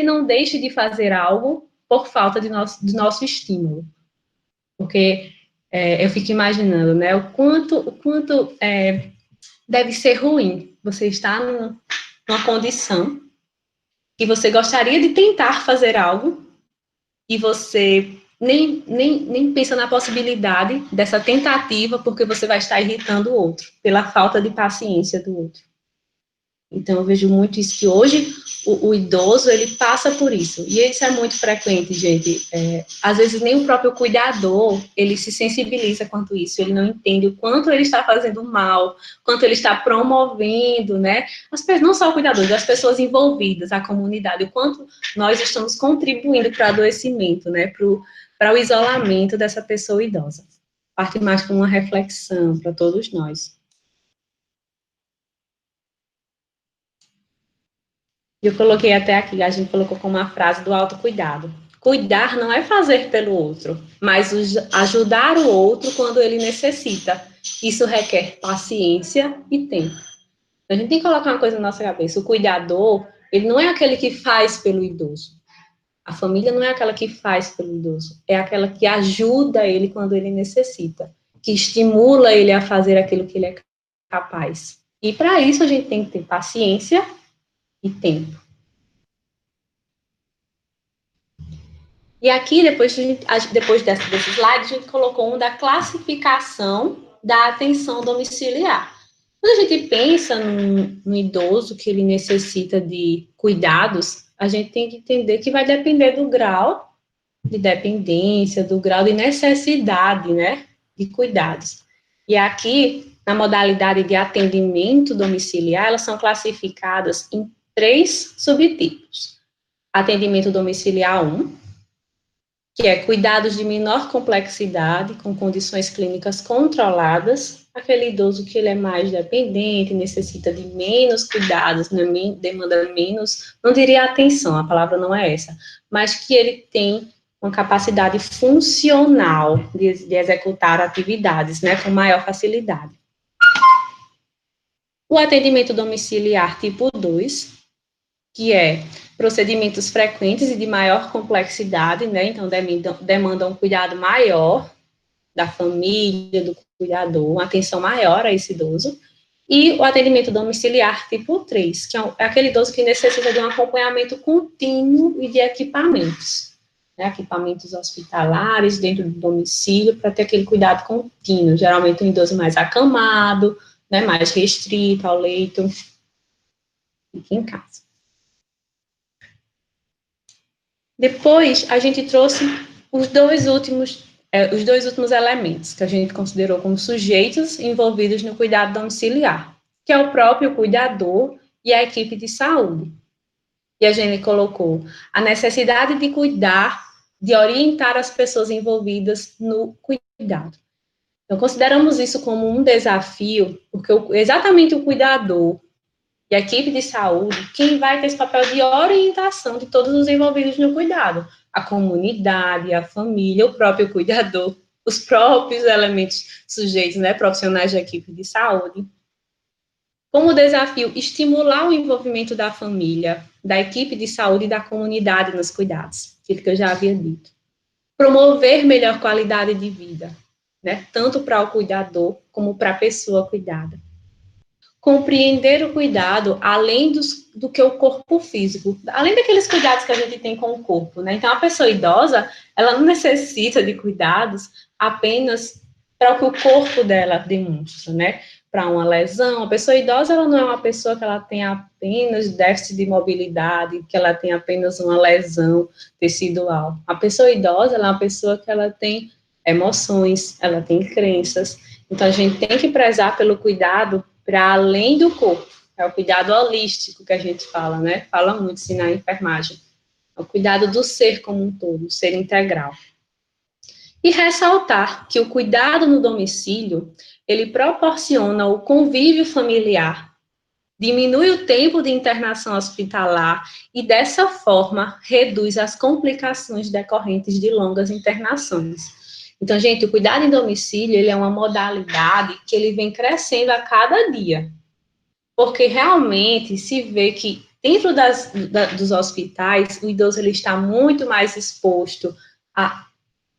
não deixe de fazer algo por falta de nosso estímulo. Porque eu fico imaginando, né, o quanto deve ser ruim você estar numa condição que você gostaria de tentar fazer algo e você nem pensa na possibilidade dessa tentativa porque você vai estar irritando o outro, pela falta de paciência do outro. Então, eu vejo muito isso, que hoje o idoso, ele passa por isso. E isso é muito frequente, gente. Às vezes, nem o próprio cuidador, ele se sensibiliza quanto isso. Ele não entende o quanto ele está fazendo mal, quanto ele está promovendo, né? Não só o cuidador, as pessoas envolvidas, a comunidade, o quanto nós estamos contribuindo para o adoecimento, né? Para o isolamento dessa pessoa idosa. Parte mais para uma reflexão para todos nós. Eu coloquei até aqui, a gente colocou como uma frase do autocuidado. Cuidar não é fazer pelo outro, mas ajudar o outro quando ele necessita. Isso requer paciência e tempo. A gente tem que colocar uma coisa na nossa cabeça. O cuidador, ele não é aquele que faz pelo idoso. A família não é aquela que faz pelo idoso. É aquela que ajuda ele quando ele necessita. Que estimula ele a fazer aquilo que ele é capaz. E para isso a gente tem que ter paciência e tempo. E aqui, depois desse slide, a gente colocou um da classificação da atenção domiciliar. Quando a gente pensa no idoso que ele necessita de cuidados, a gente tem que entender que vai depender do grau de dependência, do grau de necessidade, né, de cuidados. E aqui, na modalidade de atendimento domiciliar, elas são classificadas em 3 subtipos. Atendimento domiciliar 1, que é cuidados de menor complexidade, com condições clínicas controladas, aquele idoso que ele é mais dependente, necessita de menos cuidados, né, demanda menos, não diria atenção, a palavra não é essa, mas que ele tem uma capacidade funcional de executar atividades, né, com maior facilidade. O atendimento domiciliar tipo 2, que é procedimentos frequentes e de maior complexidade, né, então demandam um cuidado maior da família, do cuidador, uma atenção maior a esse idoso, e o atendimento domiciliar tipo 3, que é aquele idoso que necessita de um acompanhamento contínuo e de equipamentos, né, equipamentos hospitalares dentro do domicílio, para ter aquele cuidado contínuo, geralmente um idoso mais acamado, né, mais restrito ao leito, fica em casa. Depois, a gente trouxe os dois últimos elementos que a gente considerou como sujeitos envolvidos no cuidado domiciliar, que é o próprio cuidador e a equipe de saúde. E a gente colocou a necessidade de cuidar, de orientar as pessoas envolvidas no cuidado. Então, consideramos isso como um desafio, porque exatamente o cuidador e a equipe de saúde, quem vai ter esse papel de orientação de todos os envolvidos no cuidado, a comunidade, a família, o próprio cuidador, os próprios elementos sujeitos, né, profissionais da equipe de saúde. Como desafio, estimular o envolvimento da família, da equipe de saúde e da comunidade nos cuidados, aquilo que eu já havia dito. Promover melhor qualidade de vida, né, tanto para o cuidador como para a pessoa cuidada. Compreender o cuidado além do que o corpo físico, além daqueles cuidados que a gente tem com o corpo, né? Então, a pessoa idosa, ela não necessita de cuidados apenas para o que o corpo dela demonstra, né? Para uma lesão, a pessoa idosa, ela não é uma pessoa que ela tem apenas déficit de mobilidade, que ela tem apenas uma lesão tecidual. A pessoa idosa, ela é uma pessoa que ela tem emoções, ela tem crenças. Então, a gente tem que prezar pelo cuidado para além do corpo, é o cuidado holístico que a gente fala, né? Fala muito assim na enfermagem. É o cuidado do ser como um todo, o ser integral. E ressaltar que o cuidado no domicílio, ele proporciona o convívio familiar, diminui o tempo de internação hospitalar e, dessa forma, reduz as complicações decorrentes de longas internações. Então, gente, o cuidado em domicílio, ele é uma modalidade que ele vem crescendo a cada dia, porque realmente se vê que dentro dos hospitais, o idoso ele está muito mais exposto a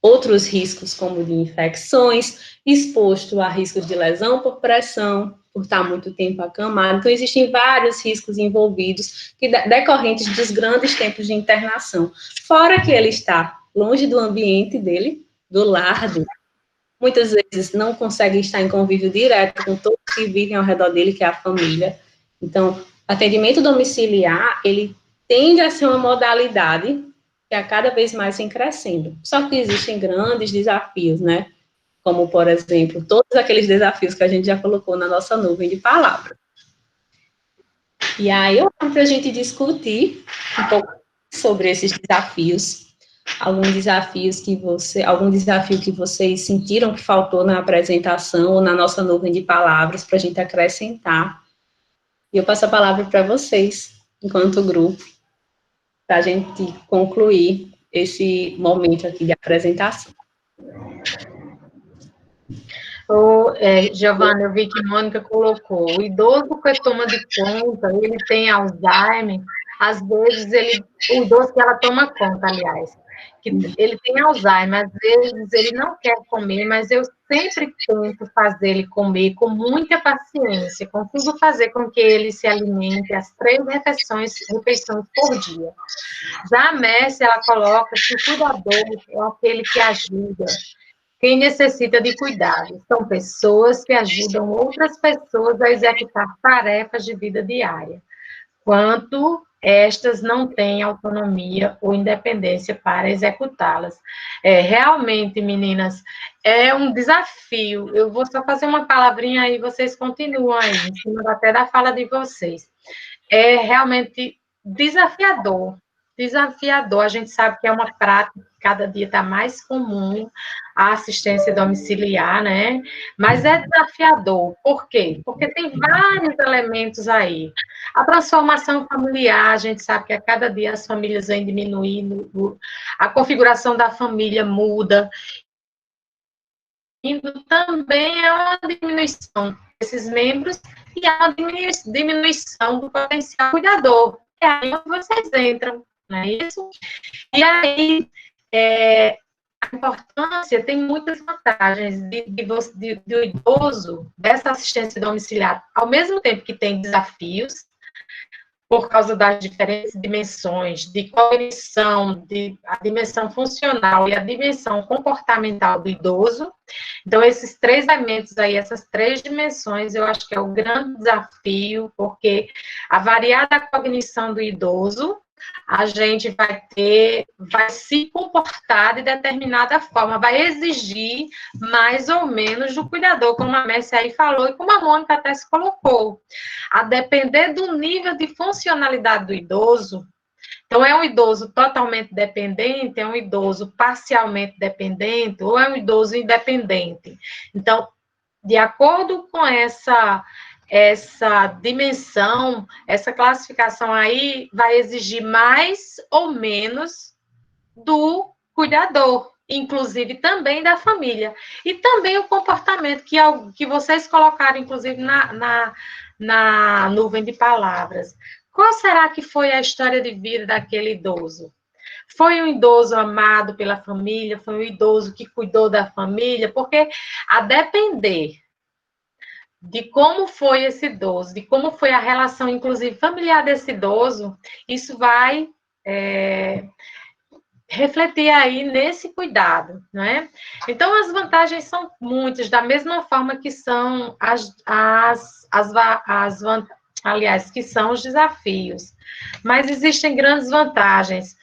outros riscos, como de infecções, exposto a riscos de lesão por pressão, por estar muito tempo acamado. Então, existem vários riscos envolvidos, decorrentes dos grandes tempos de internação. Fora que ele está longe do ambiente dele, do lar dele. Muitas vezes não consegue estar em convívio direto com todos que vivem ao redor dele, que é a família. Então, atendimento domiciliar, ele tende a ser uma modalidade que a cada vez mais vem crescendo. Só que existem grandes desafios, né? Como, por exemplo, todos aqueles desafios que a gente já colocou na nossa nuvem de palavras. E aí, eu vou para a gente discutir um pouco sobre esses desafios, algum desafio que vocês sentiram que faltou na apresentação ou na nossa nuvem de palavras para a gente acrescentar. E eu passo a palavra para vocês. enquanto grupo, para a gente concluir esse momento aqui de apresentação. Giovana, eu vi que Mônica colocou, o idoso que toma de conta, ele tem Alzheimer, às vezes o idoso que ela toma conta, aliás, que ele tem Alzheimer, às vezes ele não quer comer, mas eu sempre tento fazer ele comer com muita paciência, consigo fazer com que ele se alimente as 3 refeições por dia. Já a Messi, ela coloca que o cuidador é aquele que ajuda, quem necessita de cuidado. São pessoas que ajudam outras pessoas a executar tarefas de vida diária, quanto estas não têm autonomia ou independência para executá-las. Realmente, meninas, é um desafio. Eu vou só fazer uma palavrinha aí, vocês continuam aí, em cima até da fala de vocês. É realmente desafiador. A gente sabe que é uma prática que cada dia está mais comum, a assistência domiciliar, né? Mas é desafiador. Por quê? Porque tem vários elementos aí. A transformação familiar, a gente sabe que a cada dia as famílias vêm diminuindo, a configuração da família muda, e também é uma diminuição desses membros e há uma diminuição do potencial cuidador. É aí onde vocês entram, não é isso? E aí, a importância tem muitas vantagens do idoso, dessa assistência domiciliar, ao mesmo tempo que tem desafios, por causa das diferentes dimensões de cognição, a dimensão funcional e a dimensão comportamental do idoso. Então, esses 3 elementos aí, essas 3 dimensões, eu acho que é o grande desafio, porque a variada cognição do idoso, a gente vai se comportar de determinada forma, vai exigir mais ou menos do cuidador, como a Messi aí falou, e como a Mônica até se colocou. A depender do nível de funcionalidade do idoso, então é um idoso totalmente dependente, é um idoso parcialmente dependente, ou é um idoso independente. Então, de acordo com essa dimensão, essa classificação aí vai exigir mais ou menos do cuidador, inclusive também da família. E também o comportamento que vocês colocaram, inclusive, na nuvem de palavras. Qual será que foi a história de vida daquele idoso? Foi um idoso amado pela família? Foi um idoso que cuidou da família? Porque, a depender de como foi esse idoso, de como foi a relação, inclusive, familiar desse idoso, isso vai refletir aí nesse cuidado, não é? Então, as vantagens são muitas, da mesma forma que são aliás, que são os desafios. Mas existem grandes vantagens.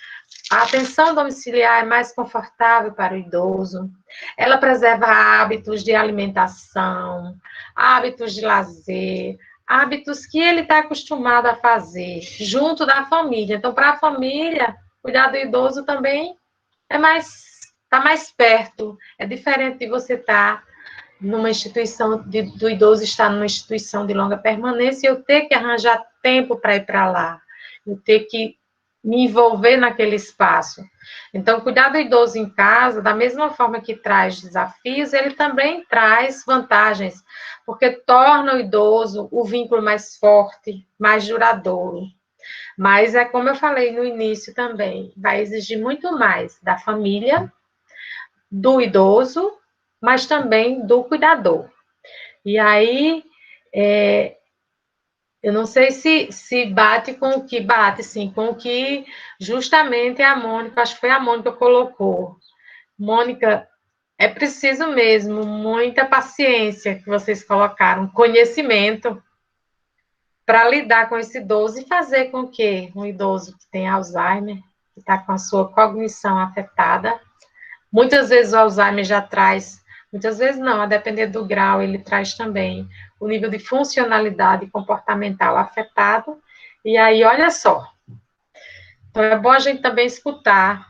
A atenção domiciliar é mais confortável para o idoso, ela preserva hábitos de alimentação, hábitos de lazer, hábitos que ele está acostumado a fazer, junto da família. Então, para a família, cuidar do idoso também está mais perto. É diferente de você estar numa instituição, do idoso estar numa instituição de longa permanência e eu ter que arranjar tempo para ir para lá, eu ter que me envolver naquele espaço. Então, cuidar do idoso em casa, da mesma forma que traz desafios, ele também traz vantagens, porque torna o idoso o vínculo mais forte, mais duradouro. Mas é como eu falei no início também, vai exigir muito mais da família, do idoso, mas também do cuidador. E aí, eu não sei se bate com o que bate, sim, com o que justamente a Mônica, acho que foi a Mônica que colocou. Mônica, é preciso mesmo muita paciência que vocês colocaram, conhecimento para lidar com esse idoso e fazer com que um idoso que tem Alzheimer, que está com a sua cognição afetada, muitas vezes o Alzheimer já traz, muitas vezes não, a depender do grau, ele traz também o nível de funcionalidade comportamental afetado, e aí, olha só, então é bom a gente também escutar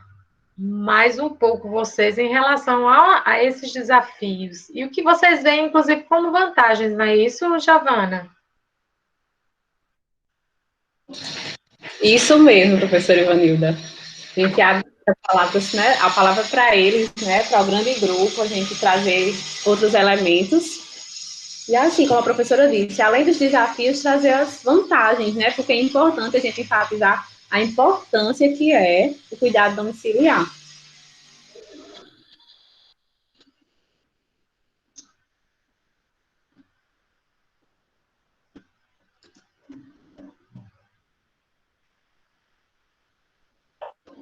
mais um pouco vocês em relação a esses desafios, e o que vocês veem, inclusive, como vantagens, não é isso, Giovana? Isso mesmo, professora Ivanilda. A gente abre as palavras, né, a palavra para eles, né, para o grande grupo, a gente trazer outros elementos. E assim, como a professora disse, além dos desafios, trazer as vantagens, né, porque é importante a gente enfatizar a importância que é o cuidado domiciliar.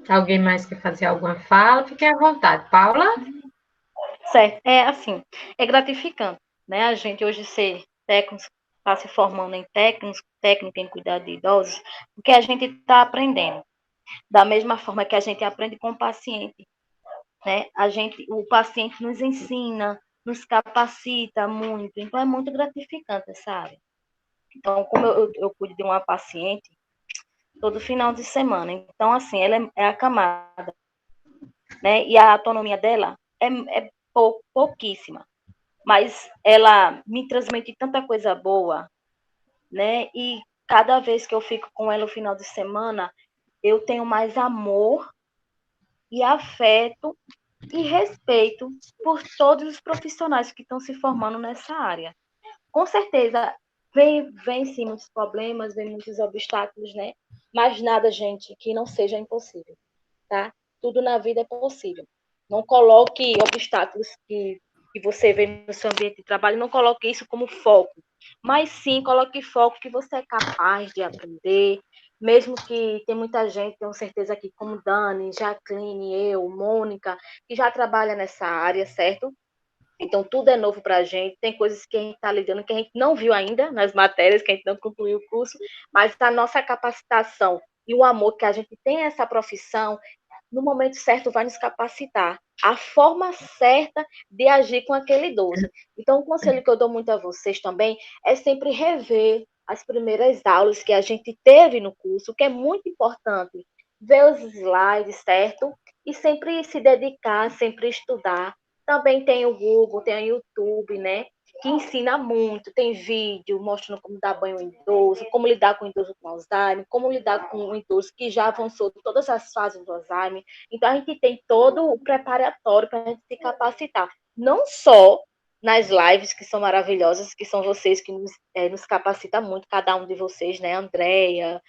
Alguém mais quer fazer alguma fala? Fique à vontade. Paula? Certo, é assim, é gratificante, né? A gente hoje ser técnico, está se formando em técnico em cuidar de idosos, porque a gente está aprendendo. Da mesma forma que a gente aprende com o paciente, né? O paciente nos ensina, nos capacita muito, então é muito gratificante essa área. Então, como eu cuido de uma paciente todo final de semana, então assim, ela é acamada, né? E a autonomia dela é pouquíssima. Mas ela me transmite tanta coisa boa, né? E cada vez que eu fico com ela no final de semana, eu tenho mais amor e afeto e respeito por todos os profissionais que estão se formando nessa área. Com certeza, vem sim muitos problemas, vem muitos obstáculos, né? Mas nada, gente, que não seja impossível, tá? Tudo na vida é possível. Não coloque obstáculos que você vê no seu ambiente de trabalho, não coloque isso como foco, mas sim coloque foco que você é capaz de aprender, mesmo que tem muita gente, tenho certeza aqui, como Dani, Jacqueline, eu, Mônica, que já trabalha nessa área, certo? Então, tudo é novo para a gente. Tem coisas que a gente está lidando que a gente não viu ainda nas matérias, que a gente não concluiu o curso, mas a nossa capacitação e o amor que a gente tem a essa profissão, no momento certo, vai nos capacitar. A forma certa de agir com aquele idoso. Então, o conselho que eu dou muito a vocês também é sempre rever as primeiras aulas que a gente teve no curso, que é muito importante. Ver os slides, certo? E sempre se dedicar, sempre estudar. Também tem o Google, tem o YouTube, né? Que ensina muito. Tem vídeo mostrando como dar banho em idoso, como lidar com o idoso com Alzheimer, como lidar com o idoso que já avançou todas as fases do Alzheimer. Então, a gente tem todo o preparatório para a gente se capacitar. Não só nas lives, que são maravilhosas, que são vocês que nos capacitam muito, cada um de vocês, né? Andréia,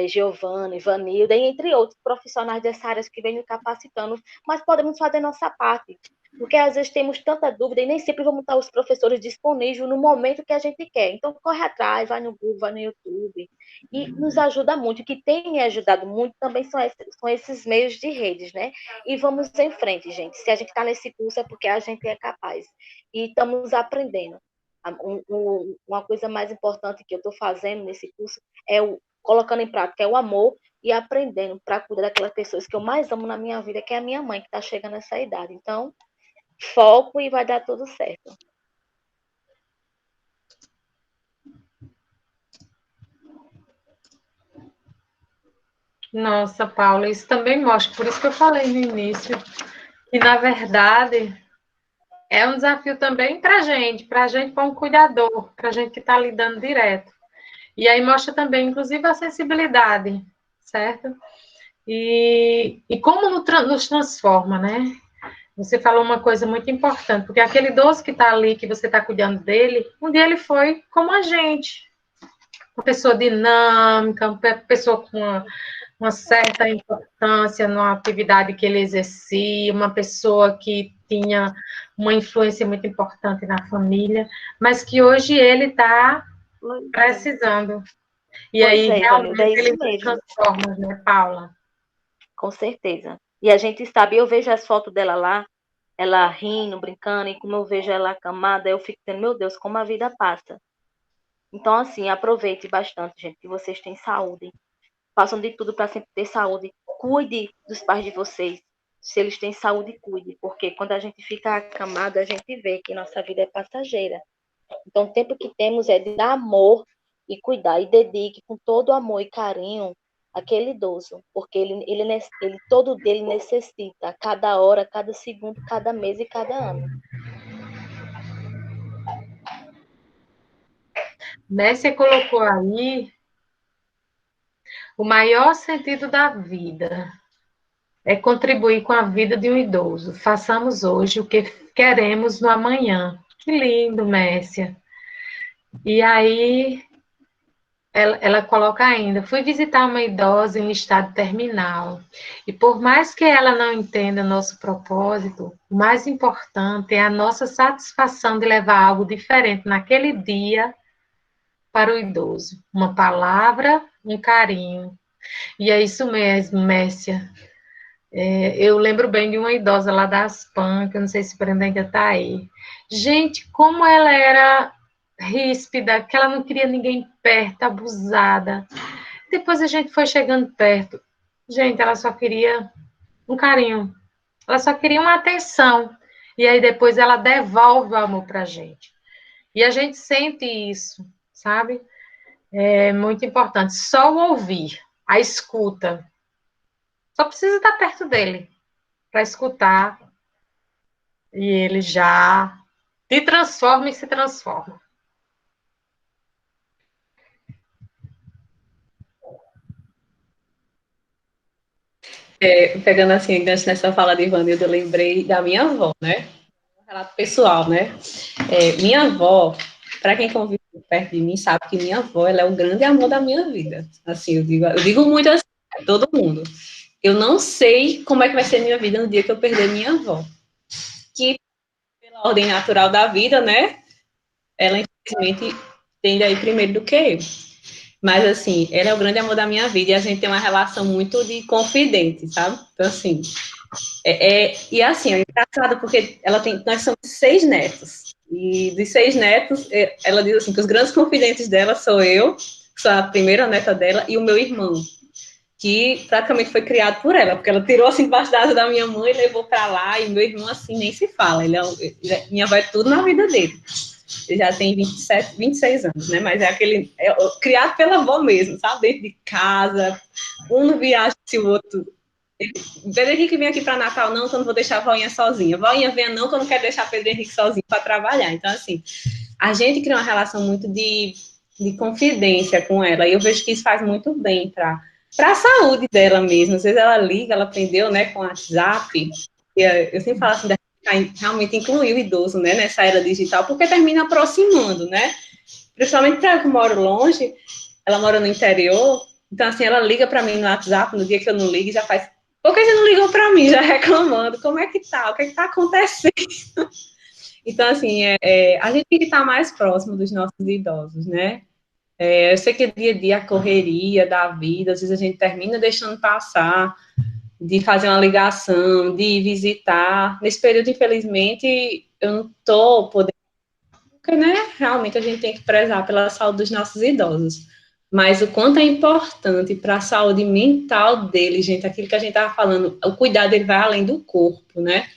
Giovana, Ivanilda, e entre outros profissionais dessa área que vêm nos capacitando, mas podemos fazer nossa parte. Porque às vezes temos tanta dúvida e nem sempre vamos estar os professores disponíveis no momento que a gente quer. Então, corre atrás, vai no Google, vai no YouTube. E nos ajuda muito. O que tem me ajudado muito também são esses meios de redes, né? E vamos em frente, gente. Se a gente está nesse curso é porque a gente é capaz. E estamos aprendendo. Uma coisa mais importante que eu estou fazendo nesse curso colocando em prática, é o amor e aprendendo para cuidar daquelas pessoas que eu mais amo na minha vida, que é a minha mãe, que está chegando nessa idade. Então, foco e vai dar tudo certo. Nossa, Paula, isso também mostra, por isso que eu falei no início, que na verdade é um desafio também para a gente como cuidador, para a gente que está lidando direto. E aí mostra também, inclusive, a sensibilidade, certo? E como nos transforma, né? Você falou uma coisa muito importante, porque aquele idoso que está ali, que você está cuidando dele, um dia ele foi como a gente, uma pessoa dinâmica, uma pessoa com uma certa importância na atividade que ele exercia, uma pessoa que tinha uma influência muito importante na família, mas que hoje ele está precisando. E aí, Ivanilda, é realmente, isso ele se mesmo. transforma, né, Paula? Com certeza. E a gente sabe, eu vejo as fotos dela lá, ela rindo, brincando, e como eu vejo ela acamada, eu fico dizendo, meu Deus, como a vida passa. Então, assim, aproveite bastante, gente, que vocês têm saúde. Façam de tudo para sempre ter saúde. Cuide dos pais de vocês. Se eles têm saúde, cuide. Porque quando a gente fica acamado, a gente vê que nossa vida é passageira. Então, o tempo que temos é de dar amor e cuidar. E dedique com todo amor e carinho aquele idoso. Porque ele todo dele necessita. Cada hora, cada segundo, cada mês e cada ano. Né, você colocou aí O maior sentido da vida é contribuir com a vida de um idoso. Façamos hoje o que queremos no amanhã. Que lindo, Mércia. E aí, ela coloca ainda, fui visitar uma idosa em estado terminal, e por mais que ela não entenda nosso propósito, o mais importante é a nossa satisfação de levar algo diferente naquele dia para o idoso. Uma palavra, um carinho. E é isso mesmo, Mércia. Eu lembro bem de uma idosa lá da Aspan, que eu não sei se Brenda ainda está aí. Gente, como ela era ríspida, que ela não queria ninguém perto, abusada. Depois a gente foi chegando perto. Gente, ela só queria um carinho. Ela só queria uma atenção. E aí depois ela devolve o amor pra gente. E a gente sente isso, sabe? É muito importante. Só o ouvir, a escuta. Só precisa estar perto dele para escutar. E ele já se transforma e se transforma. Pegando assim, antes nessa fala de Ivanildo, eu lembrei da minha avó, né? Um relato pessoal, né? Minha avó, para quem convive perto de mim, sabe que minha avó, ela é o grande amor da minha vida. Assim, eu digo muito assim, a todo mundo. Eu não sei como é que vai ser minha vida no dia que eu perder minha avó. Que, pela ordem natural da vida, né? Ela, infelizmente, tende aí primeiro do que eu. Mas, assim, ela é o grande amor da minha vida e a gente tem uma relação muito de confidente, sabe? Então, assim, e assim, é engraçado porque nós somos 6 netos. E dos 6 netos, ela diz assim, que os grandes confidentes dela sou eu, que sou a primeira neta dela, e o meu irmão, que praticamente foi criado por ela, porque ela tirou assim debaixo da asa da minha mãe, levou para lá, e meu irmão assim nem se fala, minha avó é tudo na vida dele. Ele já tem 27, 26 anos, né? Mas criado pela avó mesmo, sabe? Dentro de casa, um não viaja se o outro. Pedro Henrique vem aqui para Natal, não, que eu não vou deixar a voinha sozinha. Voinha venha, não, que eu não quero deixar Pedro Henrique sozinho para trabalhar. Então, assim, a gente cria uma relação muito de confidência com ela, e eu vejo que isso faz muito bem para a saúde dela mesmo. Às vezes ela liga, ela aprendeu, né, com o WhatsApp, e eu sempre falo assim, realmente incluir o idoso, né, nessa era digital, porque termina aproximando, né, principalmente para eu que moro longe, ela mora no interior, então assim, ela liga para mim no WhatsApp, no dia que eu não ligo, já faz, por que você não ligou para mim, já reclamando, como é que tá, o que é que tá acontecendo? Então, assim, a gente tem que estar mais próximo dos nossos idosos, né, eu sei que dia a dia a correria da vida, às vezes a gente termina deixando passar, de fazer uma ligação, de visitar. Nesse período, infelizmente, eu não estou podendo, porque, né, realmente a gente tem que prezar pela saúde dos nossos idosos. Mas o quanto é importante para a saúde mental dele, gente, aquilo que a gente estava falando, o cuidado ele vai além do corpo, né?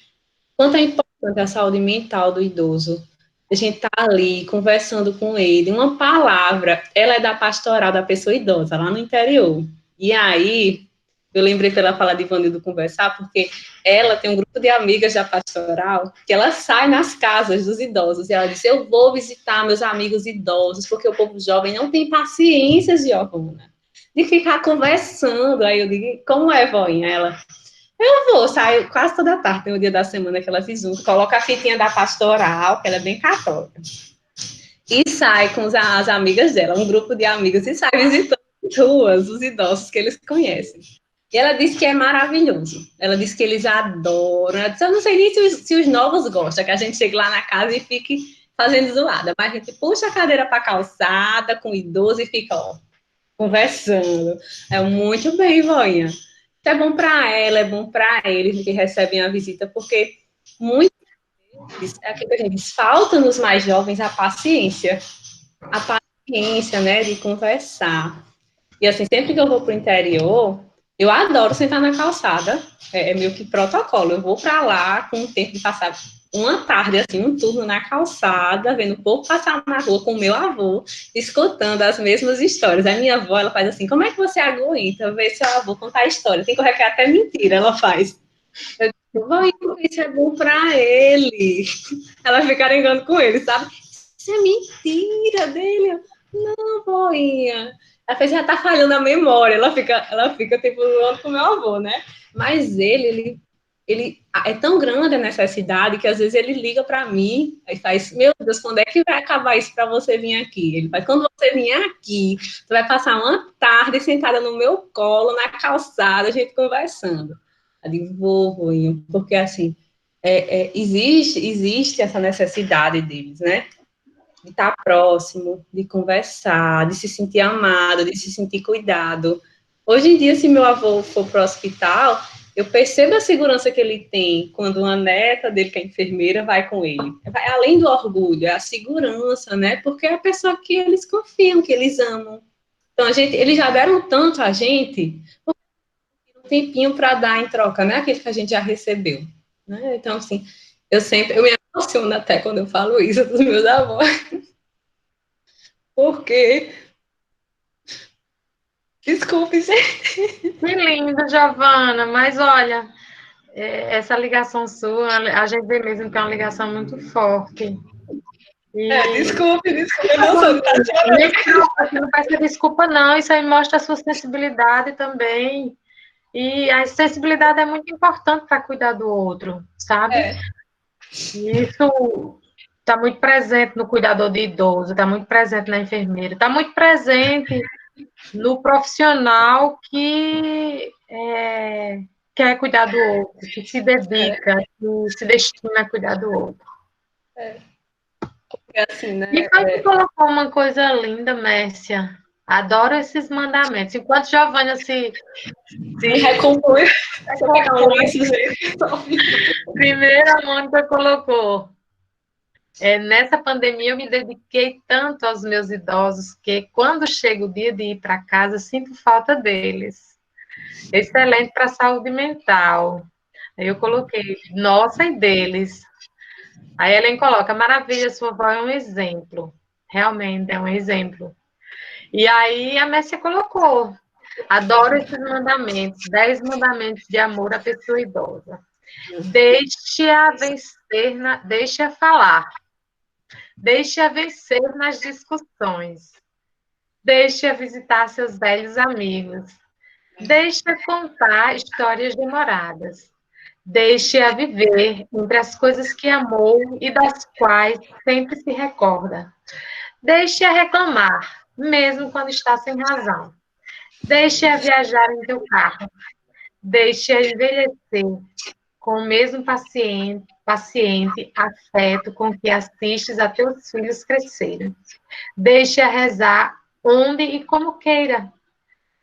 Quanto é importante a saúde mental do idoso. A gente tá ali conversando com ele, uma palavra, ela é da pastoral da pessoa idosa, lá no interior. E aí, eu lembrei pela fala de Ivanildo conversar, porque ela tem um grupo de amigas da pastoral, que ela sai nas casas dos idosos, e ela disse, eu vou visitar meus amigos idosos, porque o povo jovem não tem paciência, Giovana, de ficar conversando. Aí eu digo, como é, voinha? Ela, eu vou, saio quase toda tarde, tem o dia da semana que ela se junta, coloca a fitinha da pastoral, que ela é bem católica, e sai com as amigas dela, um grupo de amigas, e sai visitando as ruas, os idosos que eles conhecem. E ela disse que é maravilhoso. Ela disse que eles adoram. Ela disse, eu não sei nem se os novos gostam, que a gente chegue lá na casa e fique fazendo zoada. Mas a gente puxa a cadeira para a calçada com o idoso e fica, ó, conversando. É muito bem, voinha. Isso é bom para ela, é bom para eles que recebem a visita, porque muitas vezes, é aquilo que a gente diz, falta nos mais jovens a paciência, né, de conversar. E assim, sempre que eu vou para o interior, eu adoro sentar na calçada, é meio que protocolo. Eu vou para lá com o tempo de passar uma tarde, assim, um turno na calçada, vendo o povo passar na rua com o meu avô, escutando as mesmas histórias. A minha avó, ela faz assim, como é que você aguenta ver seu avô contar a história? Tem que correr até mentira, ela faz. Eu digo, vó, isso é bom para ele. Ela fica arengando com ele, sabe? Isso é mentira dele. Não, voinha. Às vezes já tá falhando a memória, ela fica tipo zoando com meu avô, né? Mas ele é tão grande a necessidade que às vezes ele liga para mim e faz, meu Deus, quando é que vai acabar isso para você vir aqui? Ele faz, quando você vier aqui, você vai passar uma tarde sentada no meu colo, na calçada, a gente conversando. Eu digo, vou, voinho, porque assim, existe essa necessidade deles, né? De estar próximo, de conversar, de se sentir amado, de se sentir cuidado. Hoje em dia, se meu avô for para o hospital, eu percebo a segurança que ele tem quando uma neta dele, que é enfermeira, vai com ele. Além do orgulho, é a segurança, né? Porque é a pessoa que eles confiam, que eles amam. Então, eles já deram tanto a gente, um tempinho para dar em troca, né? Aquilo que a gente já recebeu. Né? Então, assim, eu me emociono até quando eu falo isso dos meus avós. Porque, desculpe, gente. Que lindo, Giovana. Mas olha, essa ligação sua, a gente vê mesmo que é uma ligação muito forte. Desculpe, eu não sou Não peça desculpa, não. Isso aí mostra a sua sensibilidade também. E a sensibilidade é muito importante para cuidar do outro, sabe? E isso está muito presente no cuidador de idoso, está muito presente na enfermeira, está muito presente no profissional que quer cuidar do outro, que se dedica, que se destina a cuidar do outro. assim, né? E você colocou uma coisa linda, Mércia. Adoro esses mandamentos. Enquanto Giovana se recompõe. Primeiro, a Mônica colocou. Nessa pandemia, eu me dediquei tanto aos meus idosos que, quando chega o dia de ir para casa, sinto falta deles. Excelente para a saúde mental. Aí eu coloquei, nossa, e deles. Aí a Helen coloca, maravilha, sua avó é um exemplo. Realmente é um exemplo. E aí a Mércia colocou, adoro esses mandamentos, 10 mandamentos de amor à pessoa idosa. Deixe-a vencer, deixe-a falar. Deixe-a vencer nas discussões. Deixe-a visitar seus velhos amigos. Deixe-a contar histórias demoradas. Deixe-a viver entre as coisas que amou e das quais sempre se recorda. Deixe-a reclamar, mesmo quando está sem razão. Deixe-a viajar em teu carro. Deixe-a envelhecer com o mesmo paciente afeto com que assistes a teus filhos crescerem. Deixe-a rezar onde e como queira.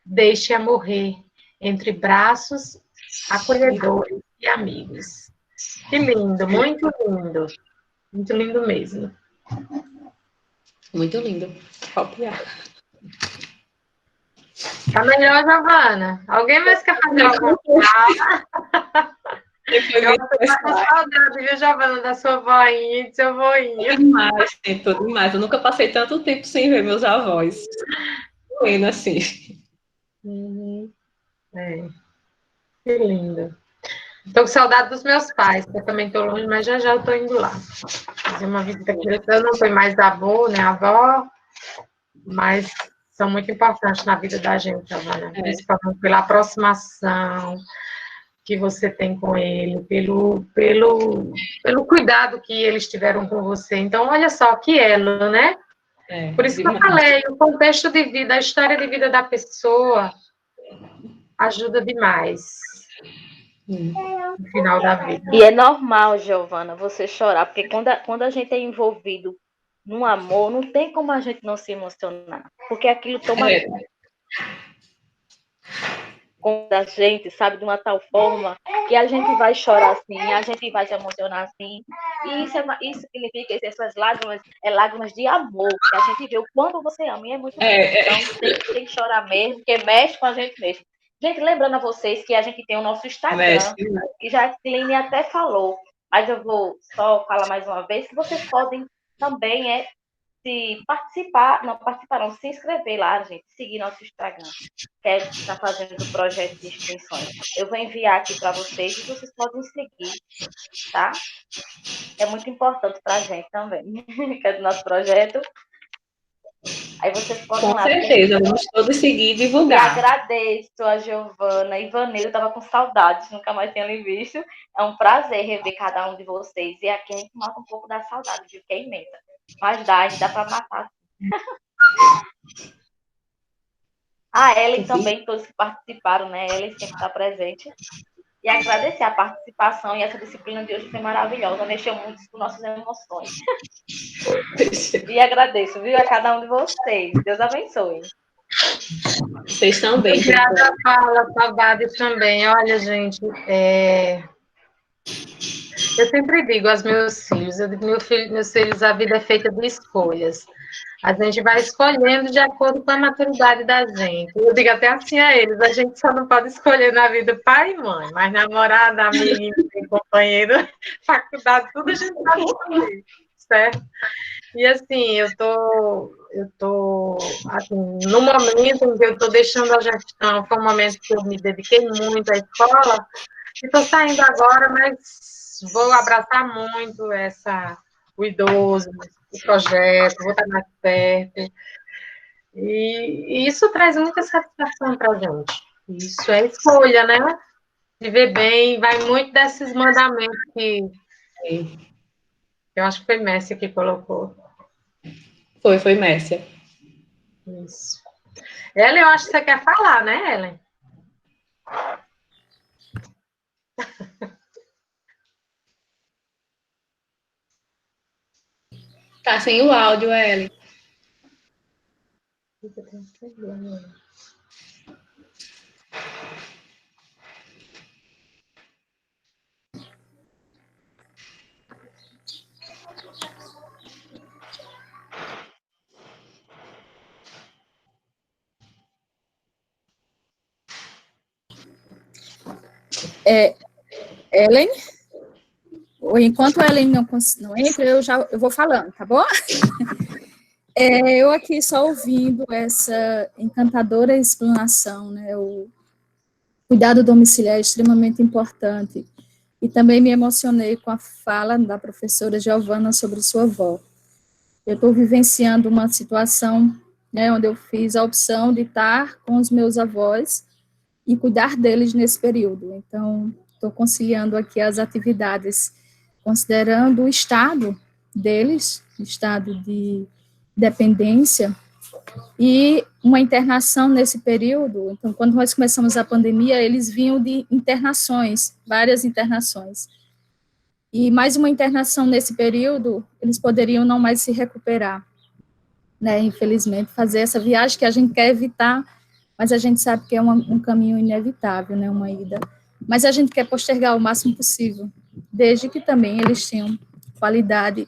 Deixe-a morrer entre braços acolhedores e amigos. Que lindo, muito lindo. Muito lindo mesmo. Muito lindo. Copiar. Tá melhor, Giovana? Alguém mais quer fazer alguma coisa? Eu tô saudade, viu, Giovana, da sua voinha e do seu voinho. Tudo demais. Eu nunca passei tanto tempo sem ver meus avós. Doendo assim. Que lindo. Estou com saudade dos meus pais, que eu também estou longe, mas já já eu estou indo lá. Fazer uma visita aqui. Eu não fui mais avô, né, avó, mas são muito importantes na vida da gente, Giovana. Principalmente pela aproximação que você tem com ele, pelo cuidado que eles tiveram com você. Então, olha só, que elo, né? Por isso que eu falei, o contexto de vida, a história de vida da pessoa ajuda demais no final da vida. E é normal, Giovana, você chorar, porque quando a gente é envolvido no amor, não tem como a gente não se emocionar, porque aquilo toma conta da gente, sabe, de uma tal forma que a gente vai chorar assim, a gente vai se emocionar assim, e isso significa que essas lágrimas lágrimas de amor, que a gente vê o quanto você ama, e é muito bom. Então tem que chorar mesmo, porque mexe com a gente mesmo. Gente, lembrando a vocês que a gente tem o nosso Instagram, que já a Cline até falou, mas eu vou só falar mais uma vez, que vocês podem também se inscrever lá, gente, seguir nosso Instagram, que está fazendo o projeto de inscrições. Eu vou enviar aqui para vocês e vocês podem seguir, tá? É muito importante para a gente também, que é do nosso projeto. Aí vocês podem Com lá. certeza, vamos todos seguir e E divulgar. agradeço a Giovana e Vanessa, eu tava com saudades, nunca mais tinha lhe visto. É um prazer rever cada um de vocês. E aqui a gente mata um pouco da saudade, viu? Que é imensa. Mas dá pra matar. A Ellen também, todos que participaram, né? Ellen sempre está presente. E agradecer a participação, e essa disciplina de hoje foi maravilhosa, mexeu muito com nossas emoções. E agradeço, viu, a cada um de vocês. Deus abençoe. Vocês também. Obrigada, Paula, saudades também. Olha, gente, eu sempre digo aos meus filhos, eu digo, meus filhos, a vida é feita de escolhas. A gente vai escolhendo de acordo com a maturidade da gente. Eu digo até assim a eles, a gente só não pode escolher na vida pai e mãe, mas namorada, amigo, companheiro, faculdade, tudo a gente pode escolher, certo? E assim, eu tô assim, no momento em que eu estou deixando a gestão, foi um momento que eu me dediquei muito à escola, e estou saindo agora, mas vou abraçar muito o idoso, o projeto, vou estar mais perto. E isso traz muita satisfação para a gente. Isso é escolha, né? Viver bem, vai muito desses mandamentos que eu acho que foi Messi que colocou. Foi Mércia. Isso. Ellen, eu acho que você quer falar, né, Ellen? Tá sem o áudio, Ellen. Ellen? Ou enquanto a Ellen não entra, eu vou falando, tá bom? Eu aqui só ouvindo essa encantadora explanação, né? O cuidado domiciliar é extremamente importante. E também me emocionei com a fala da professora Giovana sobre sua avó. Eu estou vivenciando uma situação, né, onde eu fiz a opção de estar com os meus avós e cuidar deles nesse período. Então, estou conciliando aqui as atividades, considerando o estado deles, estado de dependência, e uma internação nesse período. Então, quando nós começamos a pandemia, eles vinham de internações, várias internações. E mais uma internação nesse período, eles poderiam não mais se recuperar, né? Infelizmente, fazer essa viagem que a gente quer evitar, mas a gente sabe que é um caminho inevitável, né? Uma ida. Mas a gente quer postergar o máximo possível, desde que também eles tenham qualidade.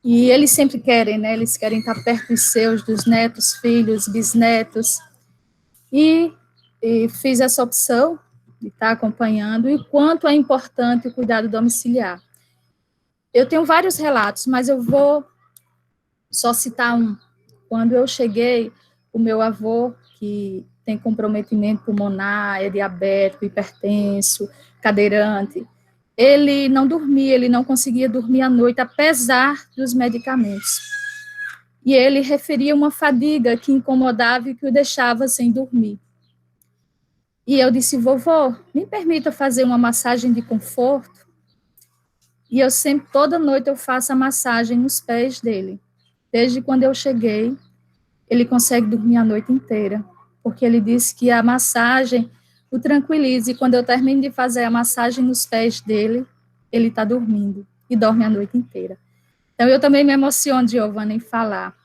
E eles sempre querem, né? Eles querem estar perto dos seus, dos netos, filhos, bisnetos. E fiz essa opção de estar acompanhando, e quanto é importante o cuidado domiciliar. Eu tenho vários relatos, mas eu vou só citar um. Quando eu cheguei, o meu avô, que tem comprometimento pulmonar, é diabético, hipertenso, cadeirante, ele não dormia, ele não conseguia dormir à noite, apesar dos medicamentos. E ele referia uma fadiga que incomodava e que o deixava sem dormir. E eu disse, vovô, me permita fazer uma massagem de conforto? E eu sempre, toda noite, eu faço a massagem nos pés dele. Desde quando eu cheguei, ele consegue dormir a noite inteira, porque ele disse que a massagem o tranquiliza, e quando eu termino de fazer a massagem nos pés dele, ele está dormindo, e dorme a noite inteira. Então, eu também me emociono, Giovana, em falar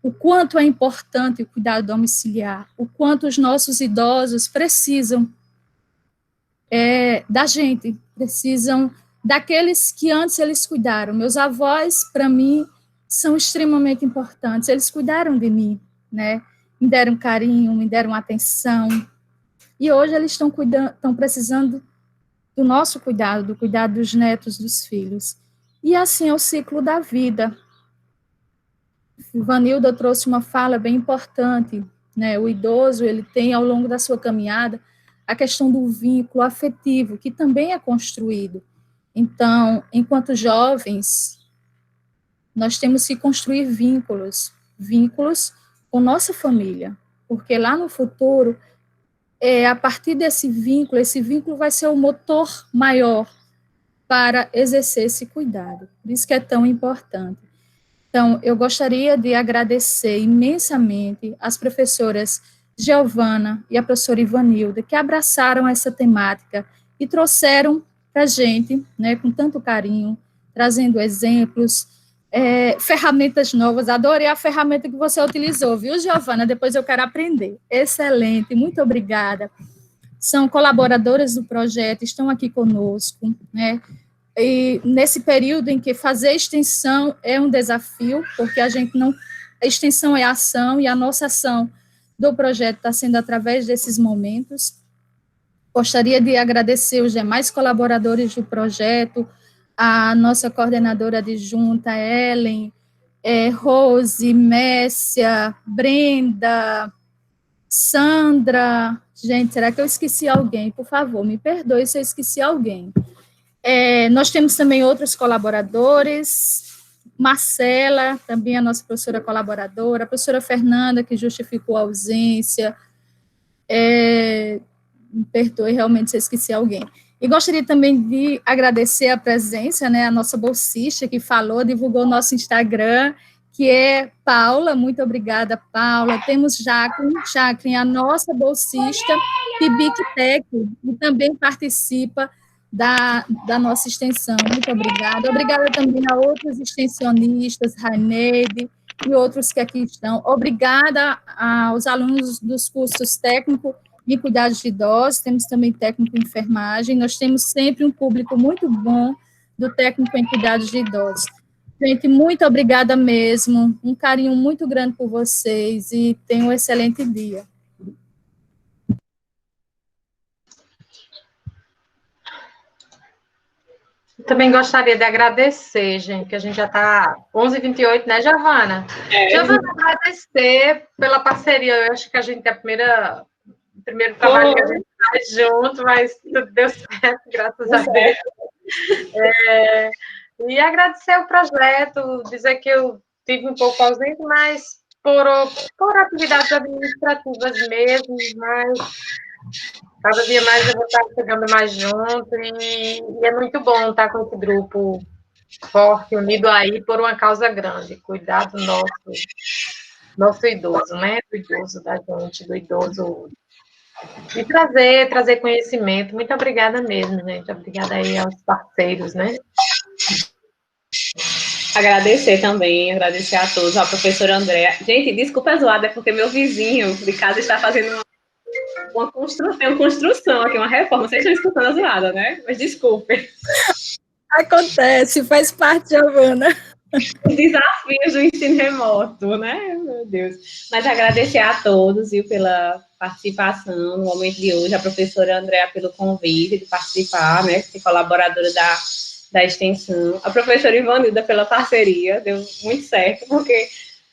o quanto é importante o cuidado domiciliar, o quanto os nossos idosos precisam da gente, precisam daqueles que antes eles cuidaram. Meus avós, para mim, são extremamente importantes, eles cuidaram de mim, né? Me deram carinho, me deram atenção, e hoje eles estão precisando do nosso cuidado, do cuidado dos netos, dos filhos. E assim é o ciclo da vida. Vanilda trouxe uma fala bem importante, né? O idoso, ele tem, ao longo da sua caminhada, a questão do vínculo afetivo, que também é construído. Então, enquanto jovens, nós temos que construir vínculos com nossa família, porque lá no futuro, a partir desse vínculo, esse vínculo vai ser o motor maior para exercer esse cuidado. Por isso que é tão importante. Então, eu gostaria de agradecer imensamente as professoras Giovana e a professora Ivanilda, que abraçaram essa temática e trouxeram para a gente, né, com tanto carinho, trazendo exemplos, ferramentas novas. Adorei a ferramenta que você utilizou, viu, Giovana? Depois eu quero aprender. Excelente, muito obrigada. São colaboradoras do projeto, estão aqui conosco, né? E nesse período em que fazer extensão é um desafio, porque a extensão é ação, e a nossa ação do projeto está sendo através desses momentos. Gostaria de agradecer os demais colaboradores do projeto, a nossa coordenadora adjunta, Ellen, Rose, Messia, Brenda, Sandra. Gente, será que eu esqueci alguém? Por favor, me perdoe se eu esqueci alguém. Nós temos também outros colaboradores, Marcela, também a nossa professora colaboradora, a professora Fernanda, que justificou a ausência, me perdoe realmente se eu esqueci alguém. E gostaria também de agradecer a presença, né, a nossa bolsista que falou, divulgou o nosso Instagram, que é Paula. Muito obrigada, Paula. Temos Jacqueline, a nossa bolsista, PIBIC-TEC, que também participa da nossa extensão. Muito obrigada. Obrigada também a outros extensionistas, Raineide e outros que aqui estão. Obrigada aos alunos dos cursos técnico em cuidados de idosos, temos também técnico em enfermagem. Nós temos sempre um público muito bom do técnico em cuidados de idosos. Gente, muito obrigada mesmo, um carinho muito grande por vocês e tenham um excelente dia. Também gostaria de agradecer, gente, que a gente já está 11h28, né, Giovana? Giovana, agradecer pela parceria. Eu acho que a gente é o primeiro trabalho que a gente faz junto, mas tudo deu certo, graças a Deus. E agradecer o projeto, dizer que eu tive um pouco ausente, mas por atividades administrativas mesmo, mas cada dia mais eu vou estar chegando mais junto, e é muito bom estar com esse grupo forte, unido aí por uma causa grande, cuidar do nosso idoso, né? Do idoso da gente, do idoso. E trazer conhecimento. Muito obrigada mesmo, gente. Obrigada aí aos parceiros, né? Agradecer também, agradecer a todos, ao professor André. Gente, desculpa zoada, é porque meu vizinho de casa está fazendo uma construção aqui, uma reforma. Vocês estão escutando a zoada, né? Mas desculpem. Acontece, faz parte, Giovana. Os desafios do ensino remoto, né? Meu Deus. Mas agradecer a todos, viu, pela participação no momento de hoje, a professora Andréa pelo convite de participar, né? Ser colaboradora da extensão, a professora Ivanilda pela parceria, deu muito certo, porque,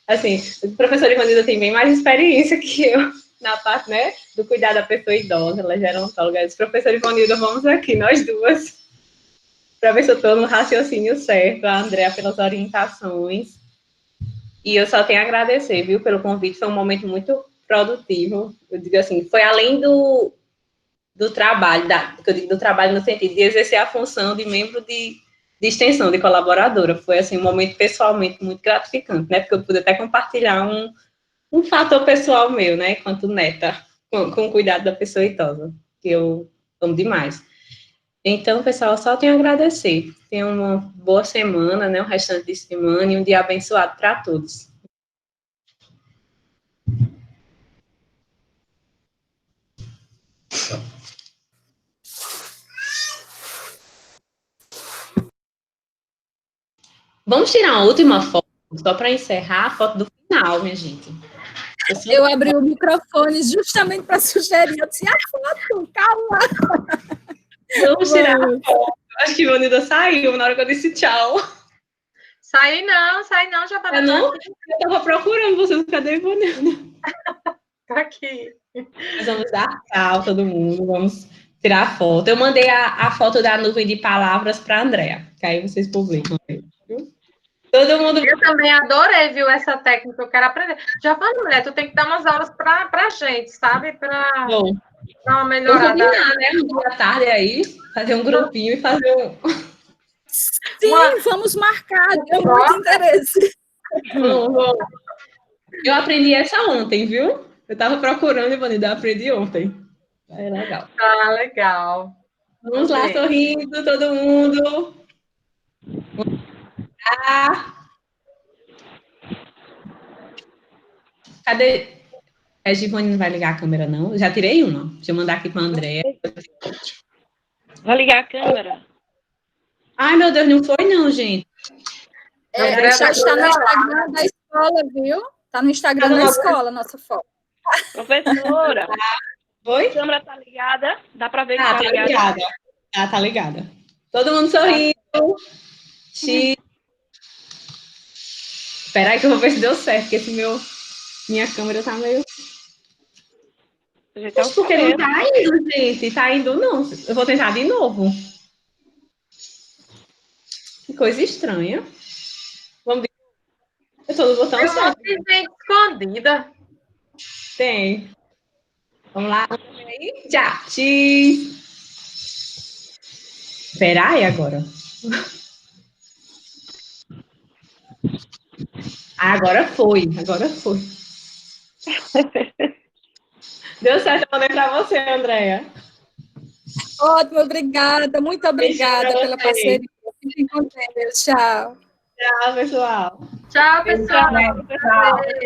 assim, a professora Ivanilda tem bem mais experiência que eu na parte, né, do cuidar da pessoa idosa, ela é gerontóloga. Eu disse, professora Ivanilda, vamos aqui, nós duas, para ver se eu estou no raciocínio certo, a Andréa pelas orientações, e eu só tenho a agradecer, viu, pelo convite, foi um momento muito produtivo, eu digo assim, foi além do trabalho, que eu digo do trabalho no sentido de exercer a função de membro de extensão, de colaboradora, foi assim, um momento pessoalmente muito gratificante, né, porque eu pude até compartilhar um fator pessoal meu, né, enquanto neta, com o cuidado da pessoa idosa, que eu amo demais. Então, pessoal, só tenho a agradecer. Tenham uma boa semana, né, o restante de semana, e um dia abençoado para todos. Vamos tirar uma última foto, só para encerrar, a foto do final, minha gente. Eu abri o microfone justamente para sugerir. Eu disse, a foto, calma. Vamos tirar a foto. Acho que a Ivanilda saiu na hora que eu disse tchau. Sai não, já para. Eu estava procurando vocês, cadê a Ivanilda? Tá aqui. Nós vamos dar tchau, todo mundo, vamos tirar a foto. Eu mandei a foto da nuvem de palavras para a Andréa, que aí vocês publicam. Viu? Todo mundo. Eu também adorei, viu, essa técnica, eu quero aprender. Já falei, mulher, tu tem que dar umas aulas pra gente, sabe? Para Bom, dar uma vamos melhorada. combinar, né? Um dia à tarde aí, fazer um grupinho e fazer um. Sim, vamos marcar, tenho muito interesse. Vamos. Eu aprendi essa ontem, viu? Eu tava procurando, Ivanilda, eu aprendi ontem. É legal. Ah, legal. Vamos lá, Gostei. sorrindo, todo mundo. Ah, cadê? A Givone não vai ligar a câmera, não? Eu já tirei uma. Deixa eu mandar aqui para a Andréia. Vai ligar a câmera? Ai, meu Deus, não foi, não, gente. Já está no Instagram da escola, viu? Está no Instagram da escola, nossa foto. Professora, Foi? a câmera tá ligada? Dá para ver que Ah, tá tá ligada? ligada. Ah, tá ligada. Todo mundo sorrindo. Espera aí que eu vou ver se deu certo, porque minha câmera tá meio... Porque não tá indo, gente. Tá indo, não. Eu vou tentar de novo. Que coisa estranha. Vamos ver. Eu tô no botão Tem um certo. monte de gente escondida. Tem. Vamos lá. Já. X. Espera aí agora. Agora foi. Agora foi. Deu certo, eu mandei pra você, Andréia. Ótimo, obrigada. Muito obrigada pela parceria. Fiquem com Deus. Tchau. Tchau, pessoal. Tchau, pessoal.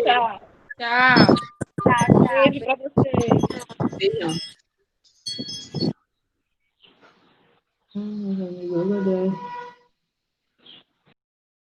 Tchau. Tchau. Beijo para vocês. Beijão. Meu Deus.